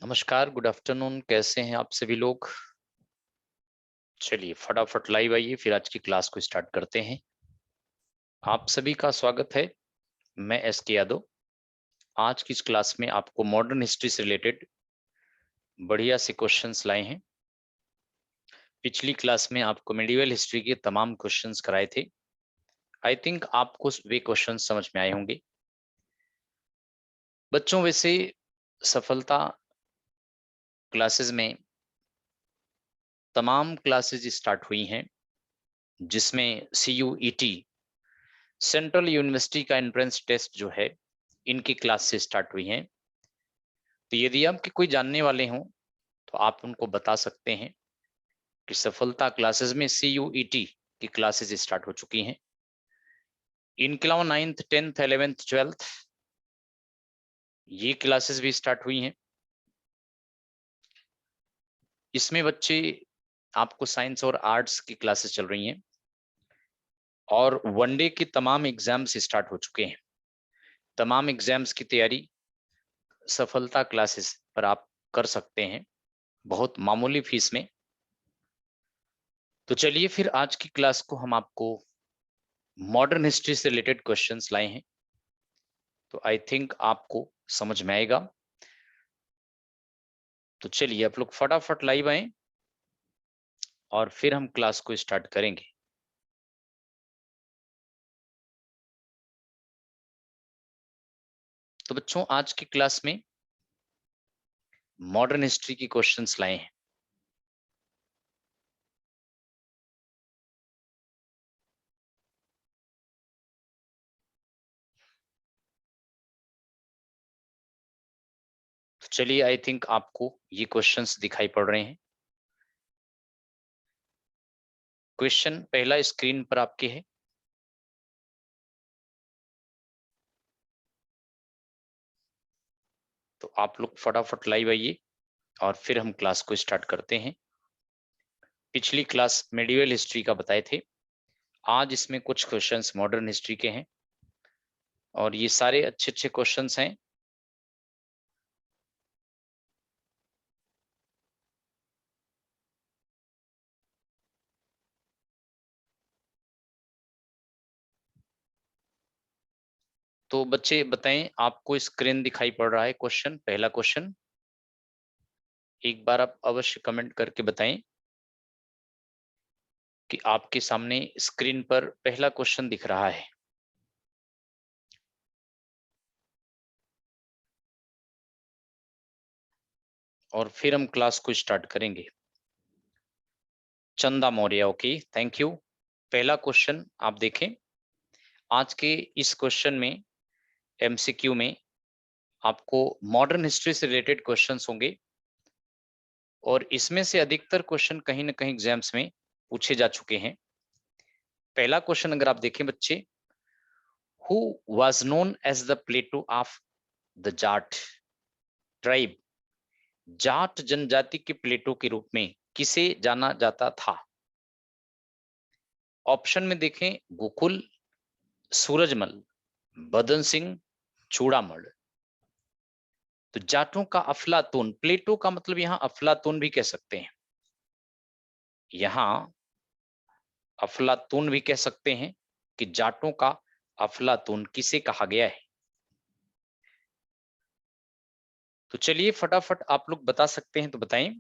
नमस्कार, good afternoon. कैसे हैं आप सभी लोग? चलिए फटाफट लाइव आइए, फिर आज की क्लास को स्टार्ट करते हैं। आप सभी का स्वागत है। मैं एस के यादव। आज की इस क्लास में आपको मॉडर्न हिस्ट्री से रिलेटेड बढ़िया से क्वेश्चंस लाए हैं। पिछली क्लास में आपको मेडिवल हिस्ट्री के तमाम क्वेश्चंस कराए थे। आई थिंक आपको वे क्वेश्चन समझ में आए होंगे। बच्चों, वैसे सफलता क्लासेस में तमाम क्लासेस स्टार्ट हुई हैं, जिसमें CUET सेंट्रल यूनिवर्सिटी का एंट्रेंस टेस्ट जो है, इनकी क्लास से स्टार्ट हुई हैं। तो यदि आपके कोई जानने वाले हों तो आप उनको बता सकते हैं कि सफलता क्लासेस में CUET की क्लासेस स्टार्ट हो चुकी हैं। इनके अलावा 9th 10th 11th 12th ये क्लासेस भी स्टार्ट हुई हैं। इसमें बच्चे आपको साइंस और आर्ट्स की क्लासेस चल रही हैं और वनडे की तमाम एग्जाम्स स्टार्ट हो चुके हैं। तमाम एग्जाम्स की तैयारी सफलता क्लासेस पर आप कर सकते हैं, बहुत मामूली फीस में। तो चलिए फिर आज की क्लास को हम आपको मॉडर्न हिस्ट्री से रिलेटेड क्वेश्चंस लाए हैं, तो आई थिंक आपको समझ में आएगा। तो चलिए आप लोग फटाफट लाइव आए और फिर हम क्लास को स्टार्ट करेंगे। तो बच्चों, आज की क्लास में मॉडर्न हिस्ट्री की क्वेश्चंस लाए हैं। तो चलिए, आई थिंक आपको ये क्वेश्चंस दिखाई पड़ रहे हैं। क्वेश्चन पहला स्क्रीन पर आपके है। तो आप लोग फटाफट लाइव आइए और फिर हम क्लास को स्टार्ट करते हैं। पिछली क्लास मेडिवल हिस्ट्री का बताए थे, आज इसमें कुछ क्वेश्चंस मॉडर्न हिस्ट्री के हैं और ये सारे अच्छे अच्छे क्वेश्चंस हैं। तो बच्चे बताएं, आपको स्क्रीन दिखाई पड़ रहा है? क्वेश्चन, पहला क्वेश्चन एक बार आप अवश्य कमेंट करके बताएं कि आपके सामने स्क्रीन पर पहला क्वेश्चन दिख रहा है। और फिर हम क्लास को स्टार्ट करेंगे। चंदा मौर्य, ओके, थैंक यू। पहला क्वेश्चन आप देखें। आज के इस क्वेश्चन में MCQ में आपको मॉडर्न हिस्ट्री से रिलेटेड क्वेश्चंस होंगे और इसमें से अधिकतर क्वेश्चन कहीं ना कहीं एग्जाम्स में पूछे जा चुके हैं। पहला क्वेश्चन अगर आप देखें बच्चे, who was known as the Plato of the Jat tribe? Jat जनजाति के प्लेटो के रूप में किसे जाना जाता था? ऑप्शन में देखें, गोकुल, सूरजमल, बदन सिंह, चूड़ामल। तो जाटों का अफलातून, प्लेटो का मतलब यहां अफलातून भी कह सकते हैं, यहां अफलातून भी कह सकते हैं कि जाटों का अफलातून किसे कहा गया है। तो चलिए फटाफट आप लोग बता सकते हैं तो बताएं।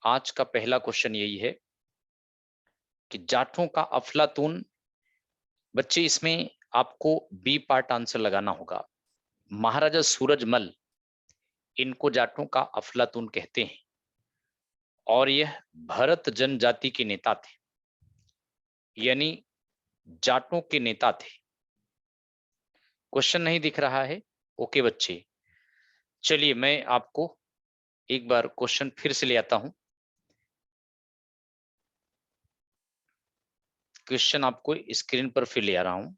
आज का पहला क्वेश्चन यही है कि जाटों का अफलातून। बच्चे इसमें आपको बी पार्ट आंसर लगाना होगा। महाराजा सूरजमल, इनको जाटों का अफलातून कहते हैं और यह भरत जनजाति के नेता थे, यानी जाटों के नेता थे। क्वेश्चन नहीं दिख रहा है? ओके बच्चे, चलिए मैं आपको एक बार क्वेश्चन फिर से ले आता हूं। क्वेश्चन आपको स्क्रीन पर फिर ले आ रहा हूं।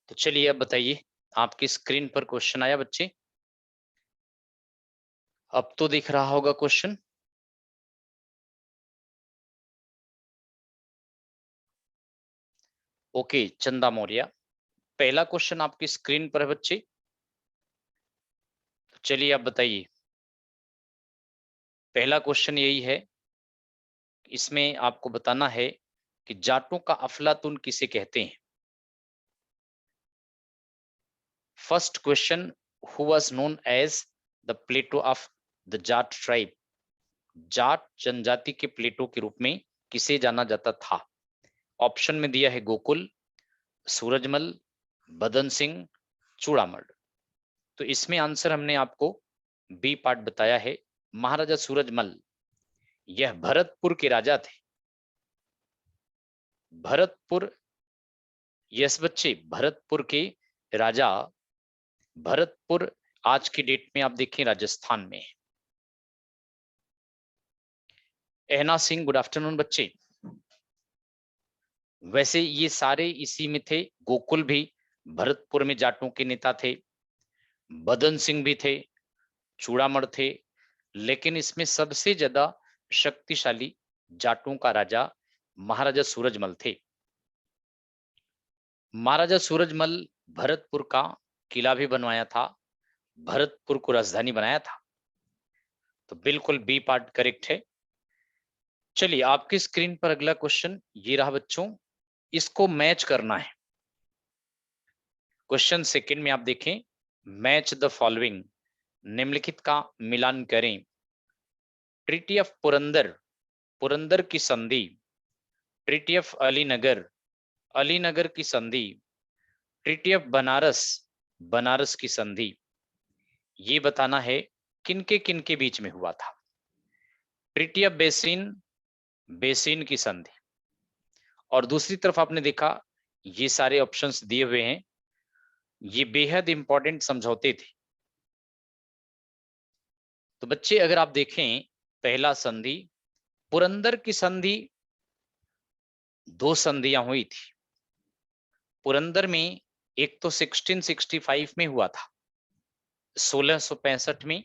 तो चलिए अब बताइए, आपकी स्क्रीन पर क्वेश्चन आया बच्चे? अब तो दिख रहा होगा क्वेश्चन। ओके चंदा मौर्य, पहला क्वेश्चन आपकी स्क्रीन पर है बच्चे। तो चलिए आप बताइए। पहला क्वेश्चन यही है, इसमें आपको बताना है कि जाटों का अफलातून किसे कहते हैं। First question, who was known as the Plato of the Jat tribe. Jat जनजाति के प्लेटो के रूप में किसे जाना जाता था। ऑप्शन में दिया है गोकुल, सूरजमल, बदन सिंह, चूड़ामल। तो इसमें आंसर हमने आपको बी पार्ट बताया है, महाराजा सूरजमल। यह भरतपुर के राजा थे। भरतपुर, यस बच्चे, भरतपुर के राजा। भरतपुर आज की डेट में आप देखें राजस्थान में। एहना सिंह, गुड आफ्टरनून बच्चे। वैसे ये सारे इसी में थे। गोकुल भी भरतपुर में जाटों के नेता थे, बदन सिंह भी थे, चूड़ामल थे, लेकिन इसमें सबसे ज्यादा शक्तिशाली जाटों का राजा महाराजा सूरजमल थे। महाराजा सूरजमल भरतपुर का किला भी बनवाया था, भरतपुर को राजधानी बनाया था। तो बिल्कुल बी पार्ट करेक्ट है। चलिए आपकी स्क्रीन पर अगला क्वेश्चन ये रहा बच्चों, इसको मैच करना है। क्वेश्चन सेकंड में आप देखें, मैच द फॉलोइंग, निम्नलिखित का मिलान करें। ट्रीटी ऑफ पुरंदर, पुरंदर की संधि। ट्रीटी ऑफ अलीनगर, अलीनगर की संधि। ट्रीटी ऑफ बनारस, बनारस की संधि। ये बताना है किनके किनके बीच में हुआ था। ट्रीटी ऑफ बेसिन, बेसिन की संधि। और दूसरी तरफ आपने देखा ये सारे ऑप्शंस दिए हुए हैं, ये बेहद इंपॉर्टेंट समझौते थे। तो बच्चे अगर आप देखें, पहला संधि पुरंदर की संधि, दो संधियां हुई थी पुरंदर में। एक तो 1665 में हुआ था, 1665 में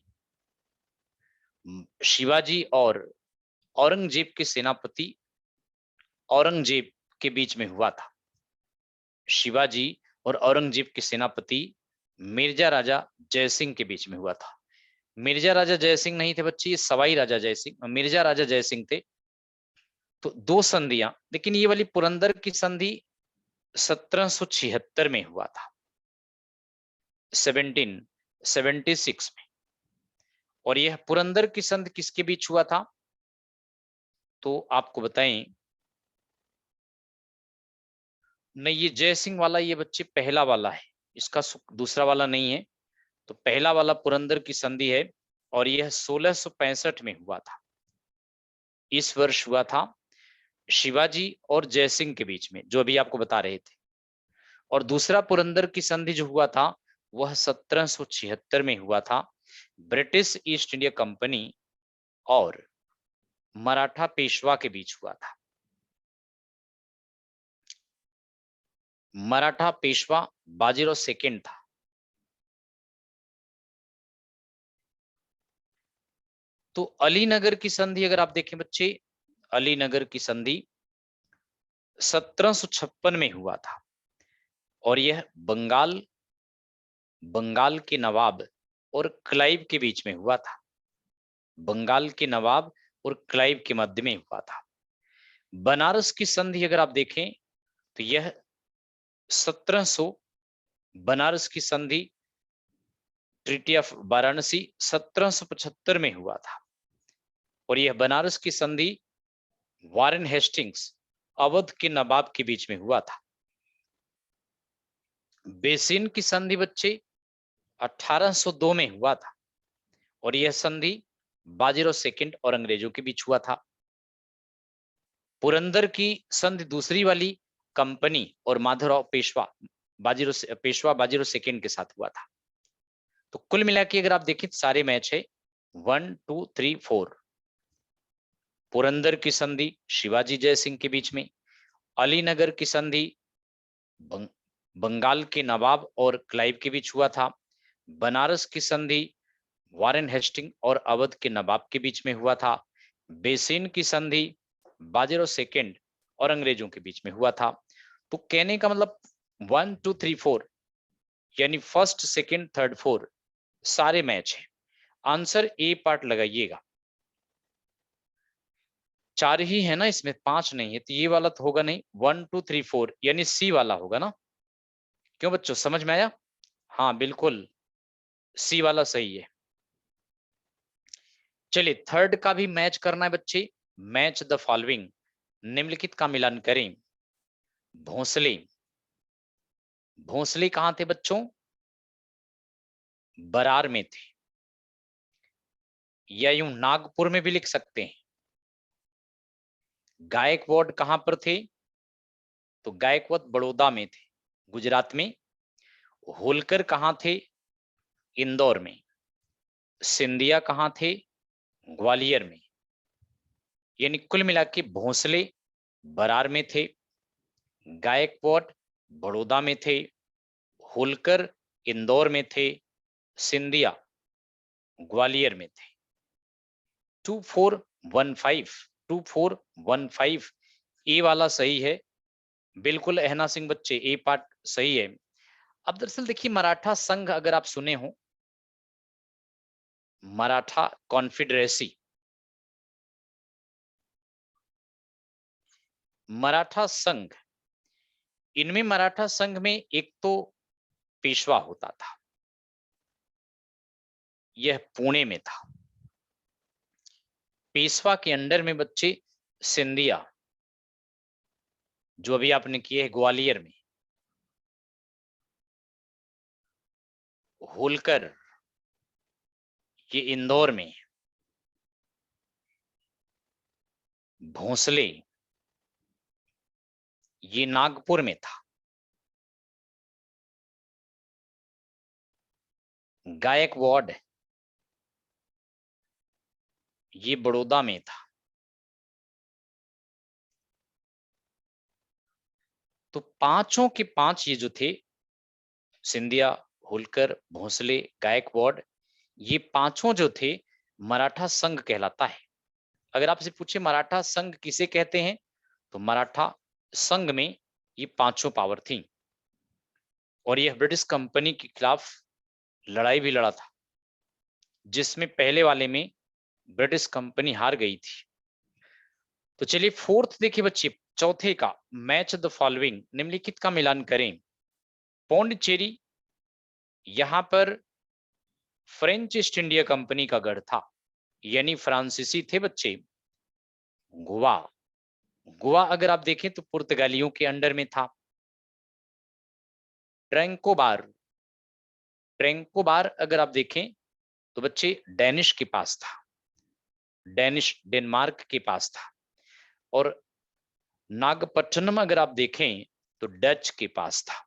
शिवाजी और औरंगजेब के सेनापति औरंगजेब के बीच में हुआ था। शिवाजी और औरंगजेब के सेनापति मिर्जा राजा जयसिंह के बीच में हुआ था। मिर्जा राजा जयसिंह नहीं थे बच्चे, ये सवाई राजा जयसिंह, मिर्जा राजा जयसिंह थे। तो दो संधियां, लेकिन ये वाली पुरंदर की संधि 1776 में हुआ था, 1776 में। और यह पुरंदर की संधि किसके बीच हुआ था, तो आपको बताएं। नहीं, ये जयसिंह वाला ये बच्चे पहला वाला है, इसका दूसरा वाला नहीं है। तो पहला वाला पुरंदर की संधि है, और यह 1665 में हुआ था। इस वर्ष हुआ था शिवाजी और जयसिंह के बीच में, जो अभी आपको बता रहे थे। और दूसरा पुरंदर की संधि जो हुआ था वह 1776 में हुआ था, ब्रिटिश ईस्ट इंडिया कंपनी और मराठा पेशवा के बीच हुआ था। मराठा पेशवा बाजीराव सेकंड था। तो अलीनगर की संधि अगर आप देखें बच्चे, अलीनगर की संधि 1756 में हुआ था, और यह बंगाल, बंगाल के नवाब और क्लाइव के बीच में हुआ था। बंगाल के नवाब और क्लाइव के मध्य में हुआ था। बनारस की संधि अगर आप देखें तो यह 1700, बनारस की संधि ट्रीटी ऑफ वाराणसी 1775 में हुआ था। और यह बनारस की संधि वारेन हेस्टिंग्स, अवध के नवाब के बीच में हुआ था। बेसिन की संधि बच्चे 1802 में हुआ था, और यह संधि बाजीराव सेकंड और अंग्रेजों के बीच हुआ था। पुरंदर की संधि दूसरी वाली कंपनी और माधवराव पेशवा, पेशवा बाजीराव सेकंड के साथ हुआ था। तो कुल मिला के अगर आप देखें सारे मैच है 1 2 3 4। पुरंदर की संधि शिवाजी जयसिंह के बीच में, अलीनगर की संधि बंगाल के नवाब और क्लाइव के बीच हुआ था। बनारस की संधि वारेन हेस्टिंग और अवध के नवाब के बीच में हुआ था। बेसिन की संधि बाजीराव सेकंड और अंग्रेजों के बीच में हुआ था। तो कहने का मतलब 1 2 3 4 यानी फर्स्ट सेकंड थर्ड फोर सारे मैच हैं। आंसर ए पार्ट लगाइएगा। 4 ही है ना, इसमें 5 नहीं है, तो ये वाला तो होगा नहीं। 1 2 3 4 यानी सी वाला होगा ना। क्यों बच्चों, समझ में आया? हाँ बिल्कुल, सी वाला सही है। चलिए थर्ड का भी मैच करना है बच्चे। मैच द फॉलोइंग, निम्नलिखित का मिलान करें। भोंसले, भोंसले कहां थे बच्चों? बरार में थे, या यूं नागपुर में भी लिख सकते हैं। गायकवाड़ कहां पर थे? तो गायकवाड़ बड़ौदा में थे, गुजरात में। होलकर कहां थे? इंदौर में। सिंधिया कहां थे? ग्वालियर में। यानी कुल मिला के भोंसले बरार में थे, गायकवाड़ बड़ौदा में थे, होलकर इंदौर में थे, सिंधिया ग्वालियर में थे। 2415, 2415 ए वाला सही है बिल्कुल। अहना सिंह बच्चे, ए पार्ट सही है। अब दरअसल देखिए, मराठा संघ अगर आप सुने हो, मराठा कॉन्फेडरेसी, मराठा संघ, इनमें मराठा संघ में एक तो पेशवा होता था, यह पुणे में था। पेशवा के अंडर में बच्चे सिंधिया, जो अभी आपने किए है ग्वालियर में, होलकर ये इंदौर में, भोंसले ये नागपुर में था, गायकवाड़ ये बड़ौदा में था। तो पांचों के पांच ये जो थे, सिंधिया, होलकर, भोंसले, गायकवाड़, ये पांचों जो थे मराठा संघ कहलाता है। अगर आपसे पूछे मराठा संघ किसे कहते हैं, तो मराठा संघ में ये पांचों पावर थी। और यह ब्रिटिश कंपनी के खिलाफ लड़ाई भी लड़ा था, जिसमें पहले वाले में ब्रिटिश कंपनी हार गई थी। तो चलिए फोर्थ देखिए बच्चे, चौथे का, मैच द फॉलोइंग, निम्नलिखित का मिलान करें। पौंडीचेरी, यहां पर फ्रेंच ईस्ट इंडिया कंपनी का गढ़ था, यानी फ्रांसीसी थे बच्चे। गोवा, गोवा अगर आप देखें तो पुर्तगालियों के अंडर में था। ट्रैंकोबार, ट्रैंकोबार अगर आप देखें तो बच्चे डेनिश के पास था, डेनिश डेनमार्क के पास था। और नागपट्टनम अगर आप देखें तो डच के पास था।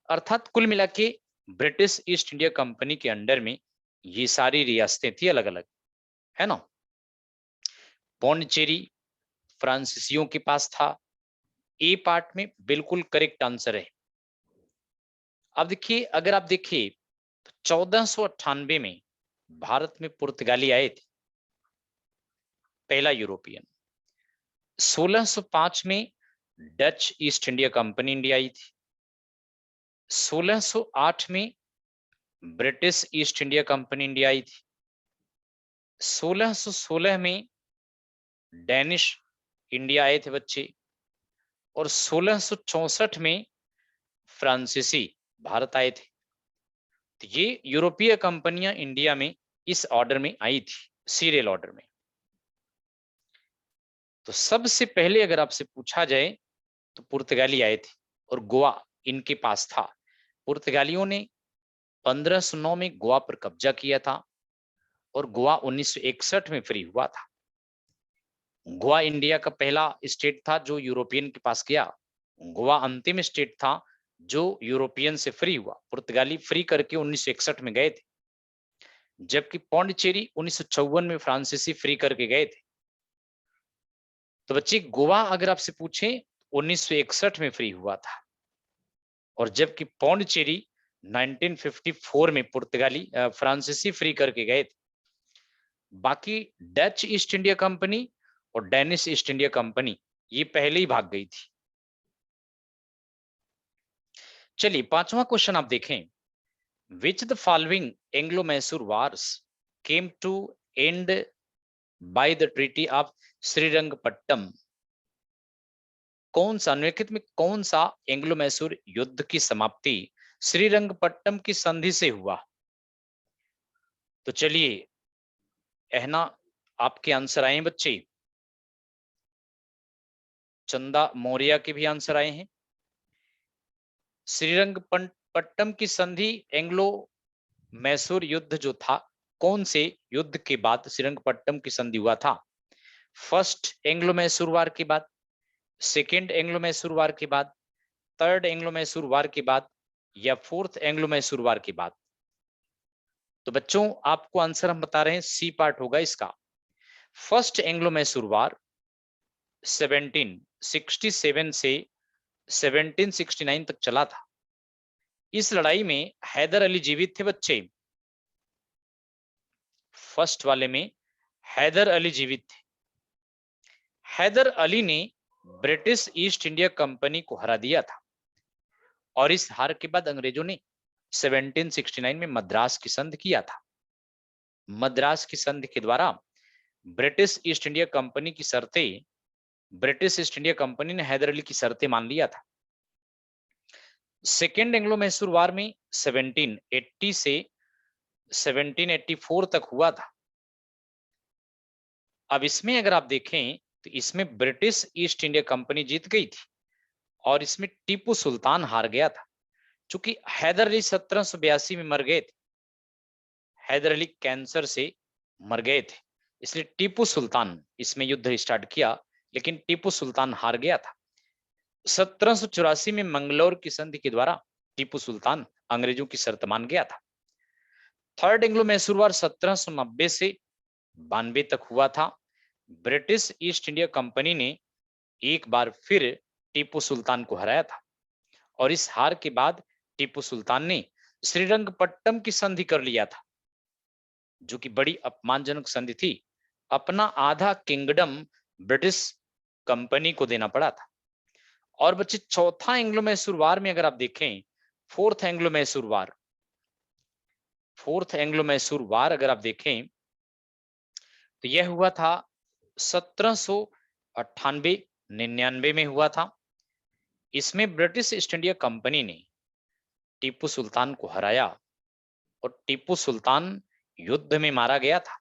अर्थात कुल मिला के ब्रिटिश ईस्ट इंडिया कंपनी के अंडर में ये सारी रियासतें थी अलग अलग, है ना। पौंडीचेरी फ्रांसीसियों के पास था। ए पार्ट में बिल्कुल करेक्ट आंसर है। अब देखिए, अगर आप देखिए तो 1498 में भारत में पुर्तगाली आए थे, पहला यूरोपियन। 1605 में Dutch east India company India I थी। 1608 में British east India company India I थी। 1616 में डेनिश इंडिया आए थे बच्चे। और 1664 में फ्रांसीसी भारत आए थे। तो ये यूरोपीय कंपनियां इंडिया में इस ऑर्डर में आई थी, सीरियल ऑर्डर में। तो सबसे पहले अगर आपसे पूछा जाए तो पुर्तगाली आए थे और गोवा इनके पास था। पुर्तगालियों ने 1509 में गोवा पर कब्जा किया था और गोवा 1961 में फ्री हुआ था। गोवा इंडिया का पहला स्टेट था जो यूरोपियन के पास गया। गोवा अंतिम स्टेट था जो यूरोपियन से फ्री हुआ। पुर्तगाली फ्री करके 1961 में गए थे, जबकि पौंडीचेरी 1954 में फ्रांसीसी फ्री करके गए थे। तो बच्चे गोवा अगर आपसे पूछे 1961 में फ्री हुआ था और जबकि पौंडचेरी 1954 में पुर्तगाली फ्रांसीसी फ्री करके गए थे। बाकी डच ईस्ट इंडिया कंपनी और डेनिश ईस्ट इंडिया कंपनी ये पहले ही भाग गई थी। चलिए 5वां क्वेश्चन आप देखें, which the following Anglo Mysore wars came to end by the treaty of Srirangapattam. कौन सा निम्नलिखित में कौन सा एंग्लो मैसूर युद्ध की समाप्ति श्रीरंगपट्टम की संधि से हुआ? तो चलिए एहना आपके आंसर आए हैं बच्चे, चंदा मौर्य के भी आंसर आए हैं। श्रीरंगपट्टम की संधि एंग्लो मैसूर युद्ध जो था, कौन से युद्ध के बाद श्रीरंगपट्टम की संधि हुआ था? फर्स्ट एंग्लो मैसूर वार के बाद, सेकेंड एंग्लो मैसूर वार के बाद, थर्ड एंग्लो मैसूर वार के बाद, या फोर्थ एंग्लो मैसूर वार के बाद? तो बच्चों आपको आंसर हम बता रहे हैं, सी पार्ट होगा इसका। फर्स्ट एंग्लो मैसूर वार 1767 से 1769 तक चला था। इस लड़ाई में हैदर अली जीवित थे बच्चे। फर्स्ट वाले में हैदर अली जीवित थे। हैदर अली ने ब्रिटिश ईस्ट इंडिया कंपनी को हरा दिया था और इस हार के बाद अंग्रेजों ने 1769 में मद्रास की संधि किया था। मद्रास की संधि के द्वारा ब्रिटिश ईस्ट इंडिया कंपनी की शर्तें, ब्रिटिश ईस्ट इंडिया कंपनी ने हैदर अली की शर्तें मान लिया था। सेकेंड एंग्लो मैसूर वार में 1780 से 1784 तक हुआ था। अब इसमें अगर आप देखें तो इसमें ब्रिटिश ईस्ट इंडिया कंपनी जीत गई थी और इसमें टीपू सुल्तान हार गया था। चूंकि हैदर अली 1782 में मर गए थे, हैदर अली कैंसर से मर गए थे, इसलिए टीपू सुल्तान इसमें युद्ध स्टार्ट किया, लेकिन टीपू सुल्तान हार गया था। 1784 में मंगलौर की संधि के द्वारा टीपू सुल्तान अंग्रेजों की शर्त मान गया था। थर्ड एंग्लो मैसूर वार 1790 से 92 तक हुआ था। ब्रिटिश ईस्ट इंडिया कंपनी ने एक बार फिर टीपू सुल्तान को हराया था और इस हार के बाद टीपू सुल्तान ने श्रीरंगपट्टम की संधि कर लिया था, जो कि बड़ी अपमानजनक संधि थी। अपना आधा किंगडम ब्रिटिश कंपनी को देना पड़ा था। और बच्चे चौथा एंग्लो मैसूर वार में अगर आप देखें, फोर्थ एंग्लो मैसूर वार, फोर्थ एंग्लो मैसूर वार अगर आप देखें तो यह हुआ था 1798-99 में हुआ था। इसमें ब्रिटिश ईस्ट इंडिया कंपनी ने टीपू सुल्तान को हराया और टीपू सुल्तान युद्ध में मारा गया था।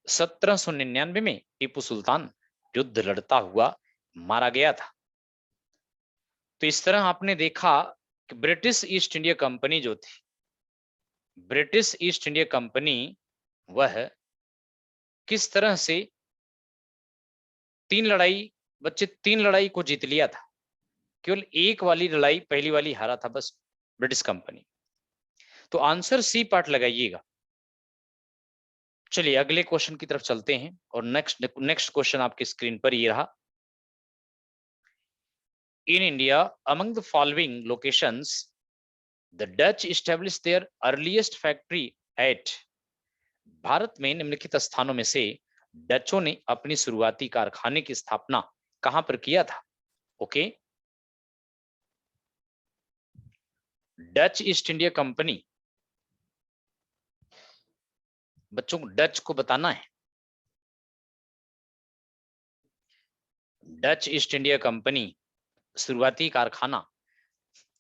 1799 में टीपू सुल्तान युद्ध लड़ता हुआ मारा गया था। तो इस तरह आपने देखा कि ब्रिटिश ईस्ट इंडिया कंपनी जो थी, ब्रिटिश ईस्ट इंडिया कंपनी वह किस तरह से तीन लड़ाई को जीत लिया था। केवल एक वाली लड़ाई, पहली वाली हारा था बस ब्रिटिश कंपनी। तो आंसर सी पार्ट लगाइएगा। चलिए अगले क्वेश्चन की तरफ चलते हैं और नेक्स्ट क्वेश्चन आपकी स्क्रीन पर ये रहा। In India among the following locations the Dutch established their earliest factory at. भारत में निम्नलिखित स्थानों में से डचों ने अपनी शुरुआती कारखाने की स्थापना कहां पर किया था? Okay, Dutch east India company, बच्चों को डच को बताना है। डच ईस्ट इंडिया कंपनी शुरुआती कारखाना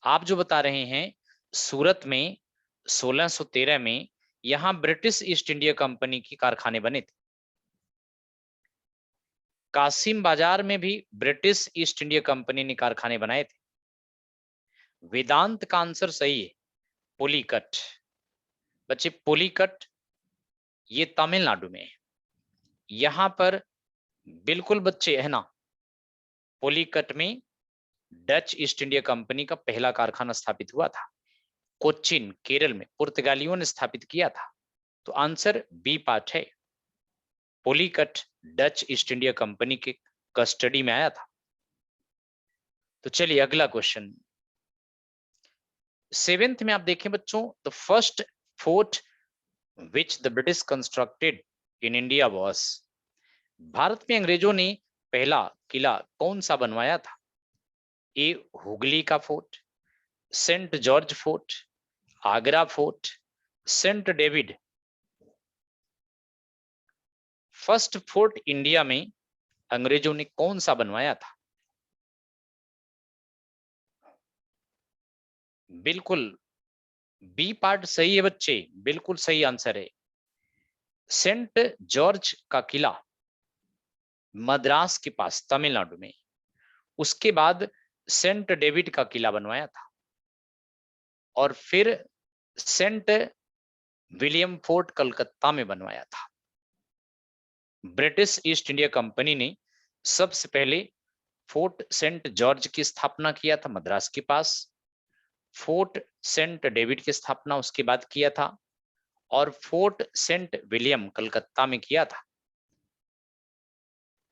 आप जो बता रहे हैं सूरत में 1613 में यहां ब्रिटिश ईस्ट इंडिया कंपनी की कारखाने बने थे। कासिम बाजार में भी ब्रिटिश ईस्ट इंडिया कंपनी ने कारखाने बनाए थे। वेदांत का आंसर सही है, पुलिकट। बच्चे पुलिकट ये तमिलनाडु में है। यहां पर बिल्कुल बच्चे है ना, पुलिकट में डच ईस्ट इंडिया कंपनी का पहला कारखाना स्थापित हुआ था। कोचिन केरल में पुर्तगालियों ने स्थापित किया था। तो आंसर बी पार्ट है, Pulicat Dutch east India Company के कस्टडी में आया था। तो चलिए अगला क्वेश्चन, सेवेंथ में आप देखें बच्चों, the first fort which the British constructed in India was, Bharat में अंग्रेजों ने पहला किला कौन सा बनवाया था? ए हुगली का fort, saint George fort, Agra fort, saint David. First fort India में अंग्रेजों ने कौन सा बनवाया था? बिल्कुल बी पार्ट सही है बच्चे, बिल्कुल सही आंसर है। सेंट जॉर्ज का किला मद्रास के पास तमिलनाडु में, उसके बाद सेंट डेविड का किला बनवाया था, और फिर सेंट विलियम फोर्ट कलकत्ता में बनवाया था। ब्रिटिश ईस्ट इंडिया कंपनी ने सबसे पहले फोर्ट सेंट जॉर्ज की स्थापना किया था मद्रास के पास, फोर्ट सेंट डेविड की स्थापना उसके बाद किया था, और फोर्ट सेंट विलियम कलकत्ता में किया था।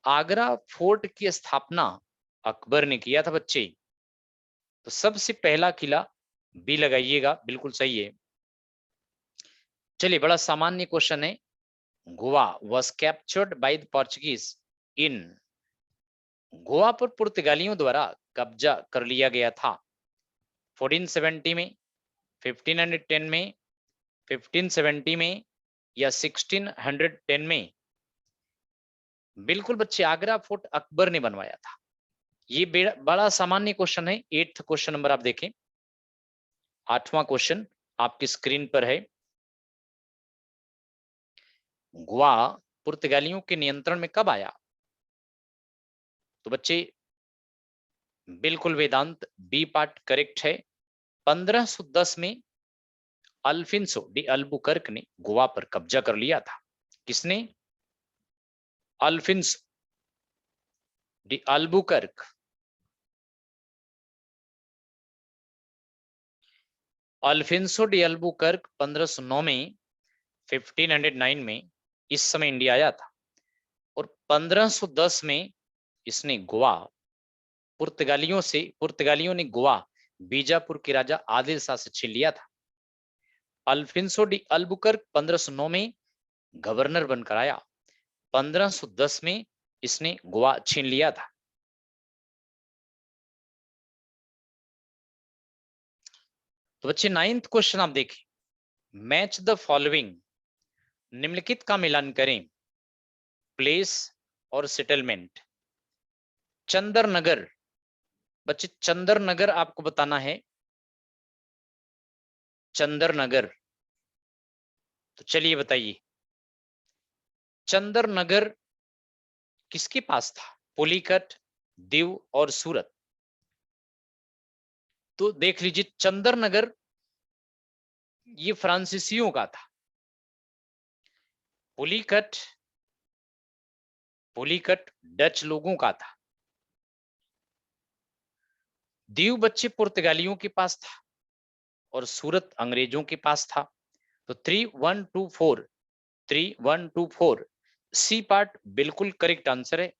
आगरा फोर्ट की स्थापना अकबर ने किया था बच्चे, तो सबसे पहला किला बी लगाइएगा, बिल्कुल सही है। चलिए, बड़ा सामान्य क्वेश्चन है। Goa was captured by the Portuguese in, Goa पर पुर्तगालियों द्वारा कब्जा कर लिया गया था 1470 में, 1510 में, 1570 में, या 1610 में? बिल्कुल बच्चे, आगरा फोर्ट अकबर ने बनवाया था। ये बड़ा सामान्य क्वेश्चन है। 8th क्वेश्चन नंबर आप देखें, 8वां क्वेश्चन आपकी स्क्रीन पर है। गोवा पुर्तगालियों के नियंत्रण में कब आया? तो बच्चे बिल्कुल वेदांत बी पार्ट करेक्ट है। 1510 में अल्फिंसो डी अल्बुकर्क ने गोवा पर कब्जा कर लिया था। किसने? अल्फिंसो डी अल्बुकर्क। अल्फिंसो डी अल्बुकर्क 1509 में, 1509 में इस समय इंडिया आया था, और 1510 में इसने गोवा पुर्तगालियों ने गोवा बीजापुर के राजा आदिल शाह से छीन लिया था। अल्फिंसो डी अल्बुकर्क 1509 में गवर्नर बनकर आया, 1510 में इसने गोवा छीन लिया था। तो बच्चे 9th क्वेश्चन आप देखें, मैच द फॉलोइंग, निम्नलिखित का मिलान करें। प्लेस और सेटलमेंट। चंदर नगर, बच्चे चंदर नगर आपको बताना है। चंदर नगर, तो चलिए बताइए, चंदर नगर किसके पास था? पुलिकट, दीव और सूरत। तो देख लीजिए, चंदर नगर ये फ्रांसीसियों का था। पुलिकट डच लोगों का था। दीव बच्चे पुर्तगालियों के पास था, और सूरत अंग्रेजों के पास था। तो 3124 सी पार्ट बिल्कुल करेक्ट आंसर है।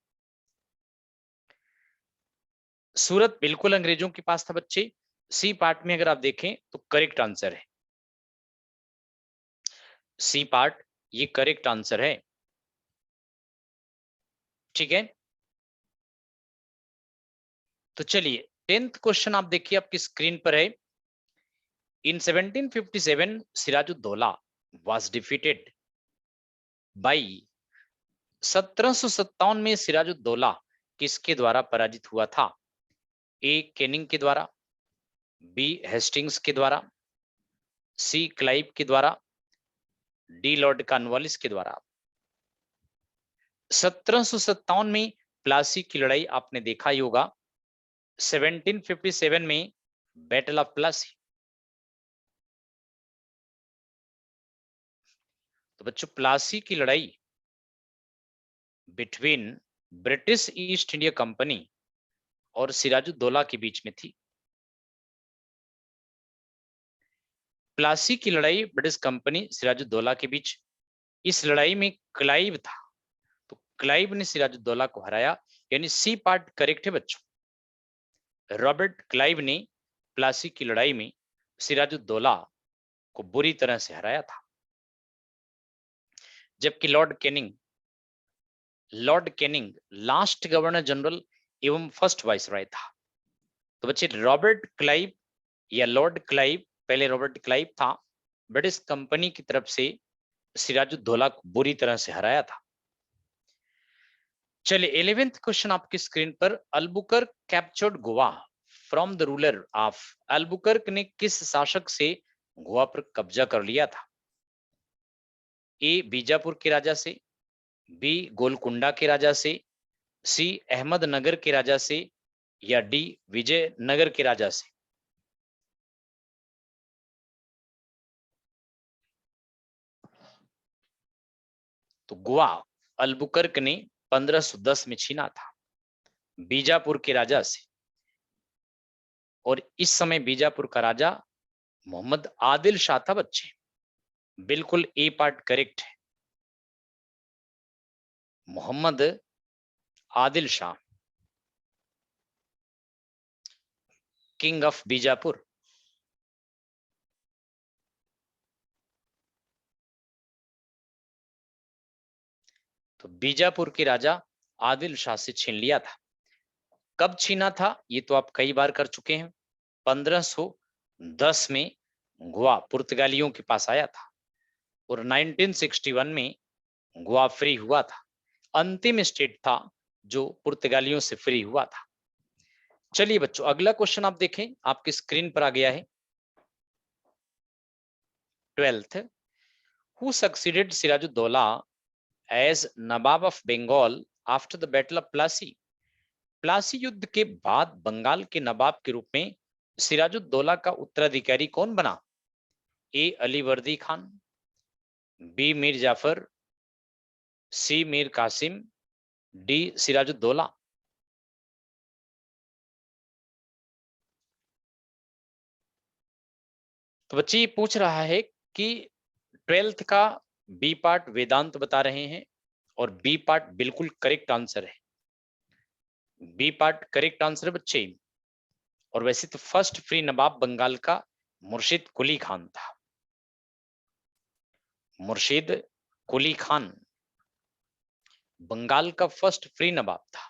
सूरत बिल्कुल अंग्रेजों के पास था बच्चे। सी पार्ट में अगर आप देखें तो करेक्ट आंसर है, सी पार्ट ये करेक्ट आंसर है। ठीक है, तो चलिए 10th क्वेश्चन आप देखिए, आपकी स्क्रीन पर है। इन 1757 सिराजुद्दौला वाज डिफीटेड बाई, 1757 में सिराजुद्दौला किसके द्वारा पराजित हुआ था? ए केनिंग के द्वारा, बी हेस्टिंग्स के द्वारा, सी क्लाइव के द्वारा, डी लॉर्ड कॉर्नवालिस के द्वारा। 1757 में प्लासी की लड़ाई आपने देखा ही होगा। 1757 में बैटल ऑफ प्लासी। तो बच्चों, प्लासी की लड़ाई between British east India company और सिराजुद्दौला के बीच में थी। प्लासी की लड़ाई ब्रिटिश कंपनी सिराजुद्दौला के बीच। इस लड़ाई में क्लाइव था, तो क्लाइव ने सिराजुद्दौला को हराया, यानी सी पार्ट करेक्ट है बच्चों। रॉबर्ट क्लाइव ने प्लासी की लड़ाई में सिराजुद्दौला को बुरी तरह से हराया था। जबकि Lord Canning last governor general एवं फर्स्ट वाइसरॉय था। तो बच्चे रॉबर्ट क्लाइव या लॉर्ड क्लाइव, पहले रॉबर्ट क्लाइव था, ब्रिटिश कंपनी की तरफ से सिराजुद्दौला को बुरी तरह से हराया था। चलिए 11th क्वेश्चन आपकी स्क्रीन पर, Albuquerque captured Goa from the ruler of. Albuquerque ने किस शासक से गोवा पर कब्जा कर लिया था? ए बीजापुर के राजा से, बी गोलकुंडा के राजा से, सी अहमदनगर के राजा से, या डी विजयनगर के राजा से? तो गोवा अल्बुकर्क ने 1510 में छीना था बीजापुर के राजा से, और इस समय बीजापुर का राजा मोहम्मद आदिल शाह था। बच्चे बिल्कुल ए पार्ट करेक्ट है, मोहम्मद आदिल शाह, किंग ऑफ बीजापुर। तो बीजापुर के राजा आदिल शाह से छीन लिया था। कब छीना था ये तो आप कई बार कर चुके हैं। 1510 में गोवा पुर्तगालियों के पास आया था और 1961 में गोवा फ्री हुआ था। अंतिम स्टेट था जो पुर्तगालियों से फ्री हुआ था। चलिए बच्चों अगला क्वेश्चन आप देखें, आपकी स्क्रीन पर आ गया है। 12th, who succeeded Sirajuddaula as nawab of Bengal after the battle of Plassey? Plassey युद्ध के बाद बंगाल के नवाब के रूप में सिराजुद्दौला का उत्तराधिकारी कौन बना? ए अली वर्दी खान, बी मीर जाफर, सी मीर कासिम, डी सिराजुद्दौला? तो बच्चे ये पूछ रहा है कि 12th का बी पार्ट वेदांत बता रहे हैं और बी पार्ट बिल्कुल करेक्ट आंसर है। बी पार्ट करेक्ट आंसर है बच्चे। और वैसे तो फर्स्ट फ्री नवाब बंगाल का मुर्शिद कुली खान था। मुर्शिद कुली खान बंगाल का फर्स्ट फ्री नवाब था।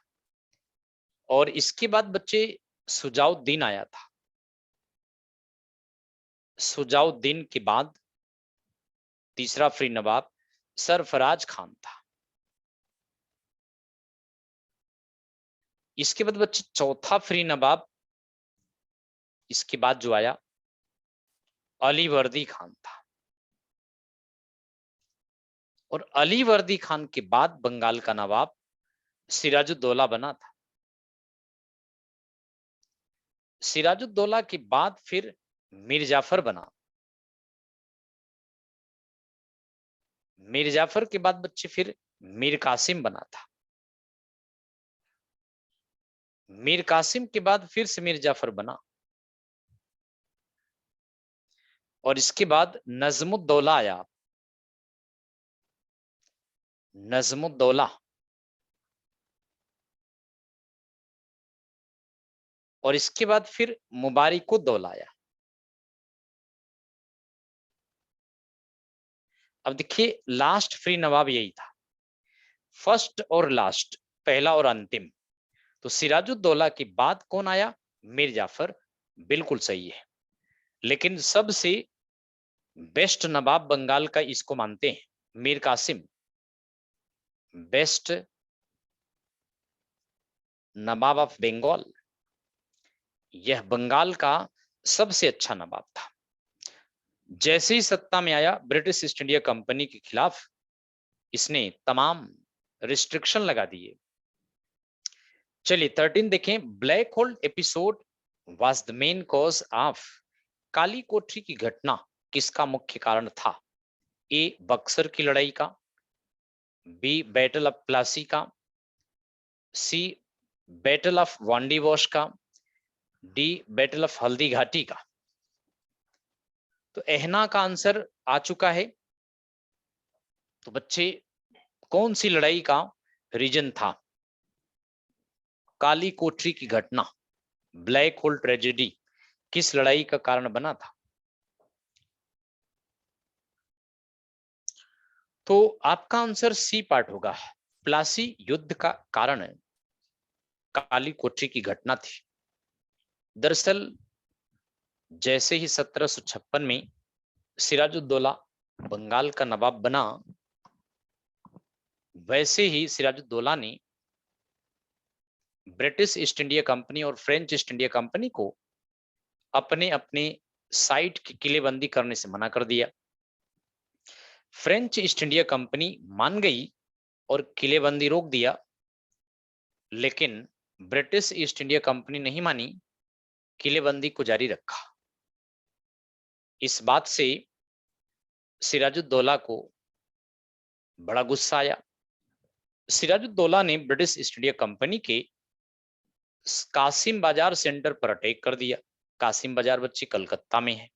और इसके बाद बच्चे सुजाउद्दीन आया था। सुजाउद्दीन के बाद तीसरा फ्री नवाब सरफराज खान था। इसके बाद बच्चे चौथा फ्री नवाब इसके बाद जो आया अली वर्दी खान था। और अली वर्दी खान के बाद बंगाल का नवाब सिराजुद्दौला बना था। सिराजुद्दौला के बाद फिर मीर जाफर बना। मीर जाफर के बाद बच्चे फिर मीर कासिम बना था। मीर कासिम के बाद फिर से मीर जाफर बना। और इसके बाद नजमुद्दौला आया। नजमुद्दौला। और इसके बाद फिर मुबारिकुद्दौला आया। अब देखिए लास्ट फ्री नवाब यही था, फर्स्ट और लास्ट, पहला और अंतिम। तो सिराजुद्दौला के बाद कौन आया? मीर जाफर। बिल्कुल सही है। लेकिन सबसे बेस्ट नवाब बंगाल का इसको मानते हैं, मीर कासिम बेस्ट नवाब ऑफ बंगाल। यह बंगाल का सबसे अच्छा नवाब था। जैसे ही सत्ता में आया ब्रिटिश ईस्ट इंडिया कंपनी के खिलाफ इसने तमाम रिस्ट्रिक्शन लगा दिए। चलिए 13 देखें, black hole episode was the main cause of. काली कोठरी की घटना किसका मुख्य कारण था? ए बक्सर की लड़ाई का, बी बैटल ऑफ प्लासी का, सी बैटल ऑफ वांडीवॉश का, D battle of Haldi Ghati का? तो एहना का आंसर आ चुका है। तो बच्चे कौन सी लड़ाई का रीजन था? काली कोठरी की घटना, ब्लैक होल ट्रेजेडी किस लड़ाई का कारण बना था? तो आपका आंसर सी पार्ट होगा। प्लासी युद्ध का कारण काली कोठरी की घटना थी। दरअसल जैसे ही 1756 में सिराजुद्दौला बंगाल का नवाब बना, वैसे ही सिराजुद्दौला ने ब्रिटिश ईस्ट इंडिया कंपनी और फ्रेंच ईस्ट इंडिया कंपनी को अपने अपने साइट की किलेबंदी करने से मना कर दिया। फ्रेंच ईस्ट इंडिया कंपनी मान गई और किलेबंदी रोक दिया, लेकिन ब्रिटिश ईस्ट इंडिया कंपनी नहीं मानी, किलेबंदी को जारी रखा। इस बात से सिराजुद्दौला को बड़ा गुस्सा आया। सिराजुद्दौला ने ब्रिटिश ईस्ट इंडिया कंपनी के कासिम बाजार सेंटर पर अटैक कर दिया। कासिम बाजार बच्चे कलकत्ता में है।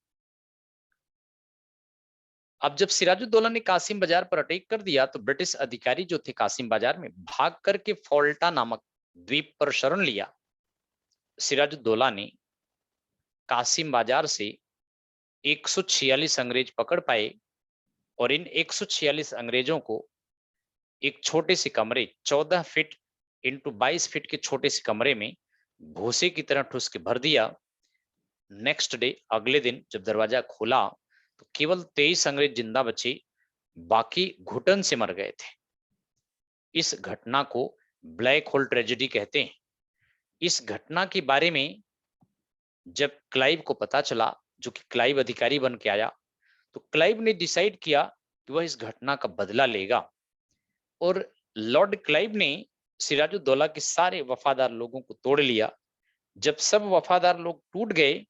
अब जब सिराजुद्दौला ने कासिम बाजार पर अटैक कर दिया तो ब्रिटिश अधिकारी जो थे कासिम बाजार में, भाग करके फोल्टा नामक द्वीप पर शरण लिया। सिराजुद्दौला ने कासिम बाजार से 146 अंग्रेज पकड़ पाए और इन 146 अंग्रेजों को एक छोटे से कमरे 14 फीट इंटू 22 फीट के छोटे से कमरे में भूसे की तरह ठूस के भर दिया। नेक्स्ट डे, अगले दिन जब दरवाजा खोला तो केवल 23 अंग्रेज जिंदा बचे, बाकी घुटन से मर गए थे। इस घटना को ब्लैक होल ट्रेजेडी कहते हैं। इस घटना के बारे में जब क्लाइव को पता चला, जो कि क्लाइव अधिकारी बन के आया, तो क्लाइव ने डिसाइड किया कि वह इस घटना का बदला लेगा और लॉर्ड क्लाइव ने सिराजुद्दौला के सारे वफादार लोगों को तोड़ लिया। जब सब वफादार लोग टूट गए,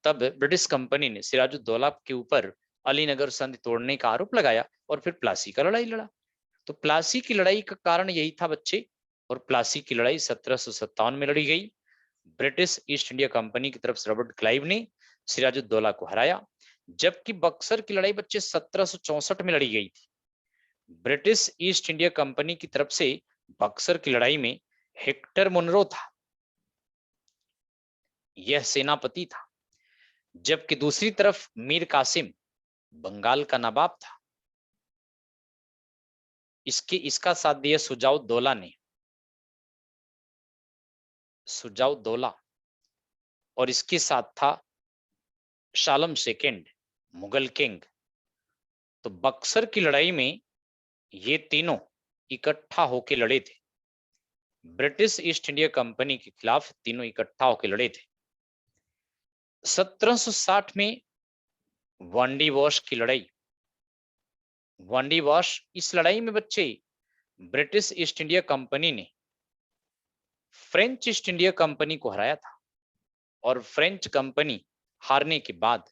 तब ब्रिटिश कंपनी ने सिराजुद्दौला के ऊपर अलीनगर संधि तोड़ने का आरोप लगाया और फिर प्लासी का लड़ाई लड़ा। तो प्लासी की लड़ाई का कारण यही था बच्चे, और प्लासी की लड़ाई 1757 में लड़ी गई। ब्रिटिश ईस्ट इंडिया कंपनी की तरफ से रॉबर्ट क्लाइव ने सिराजुद्दौला को हराया, जबकि बक्सर की लड़ाई बच्चे 1764 में लड़ी गई थी। ब्रिटिश ईस्ट इंडिया कंपनी की तरफ से बक्सर की लड़ाई में हेक्टर मुनरो था, यह सेनापति था, जबकि दूसरी तरफ मीर कासिम बंगाल का नवाब था। इसका साथ दिया सुजाउद्दौला और इसके साथ था शालम सेकंड, मुगल किंग। तो बक्सर की लड़ाई में ये तीनों इकट्ठा होकर लड़े थे। ब्रिटिश ईस्ट इंडिया कंपनी के खिलाफ तीनों इकट्ठा होकर लड़े थे। 1760 में वांडी वॉश की लड़ाई, वांडी वॉश, इस लड़ाई में बच्चे ब्रिटिश ईस्ट इंडिया कंपनी ने फ्रेंच ईस्ट इंडिया कंपनी को हराया था और फ्रेंच कंपनी हारने के बाद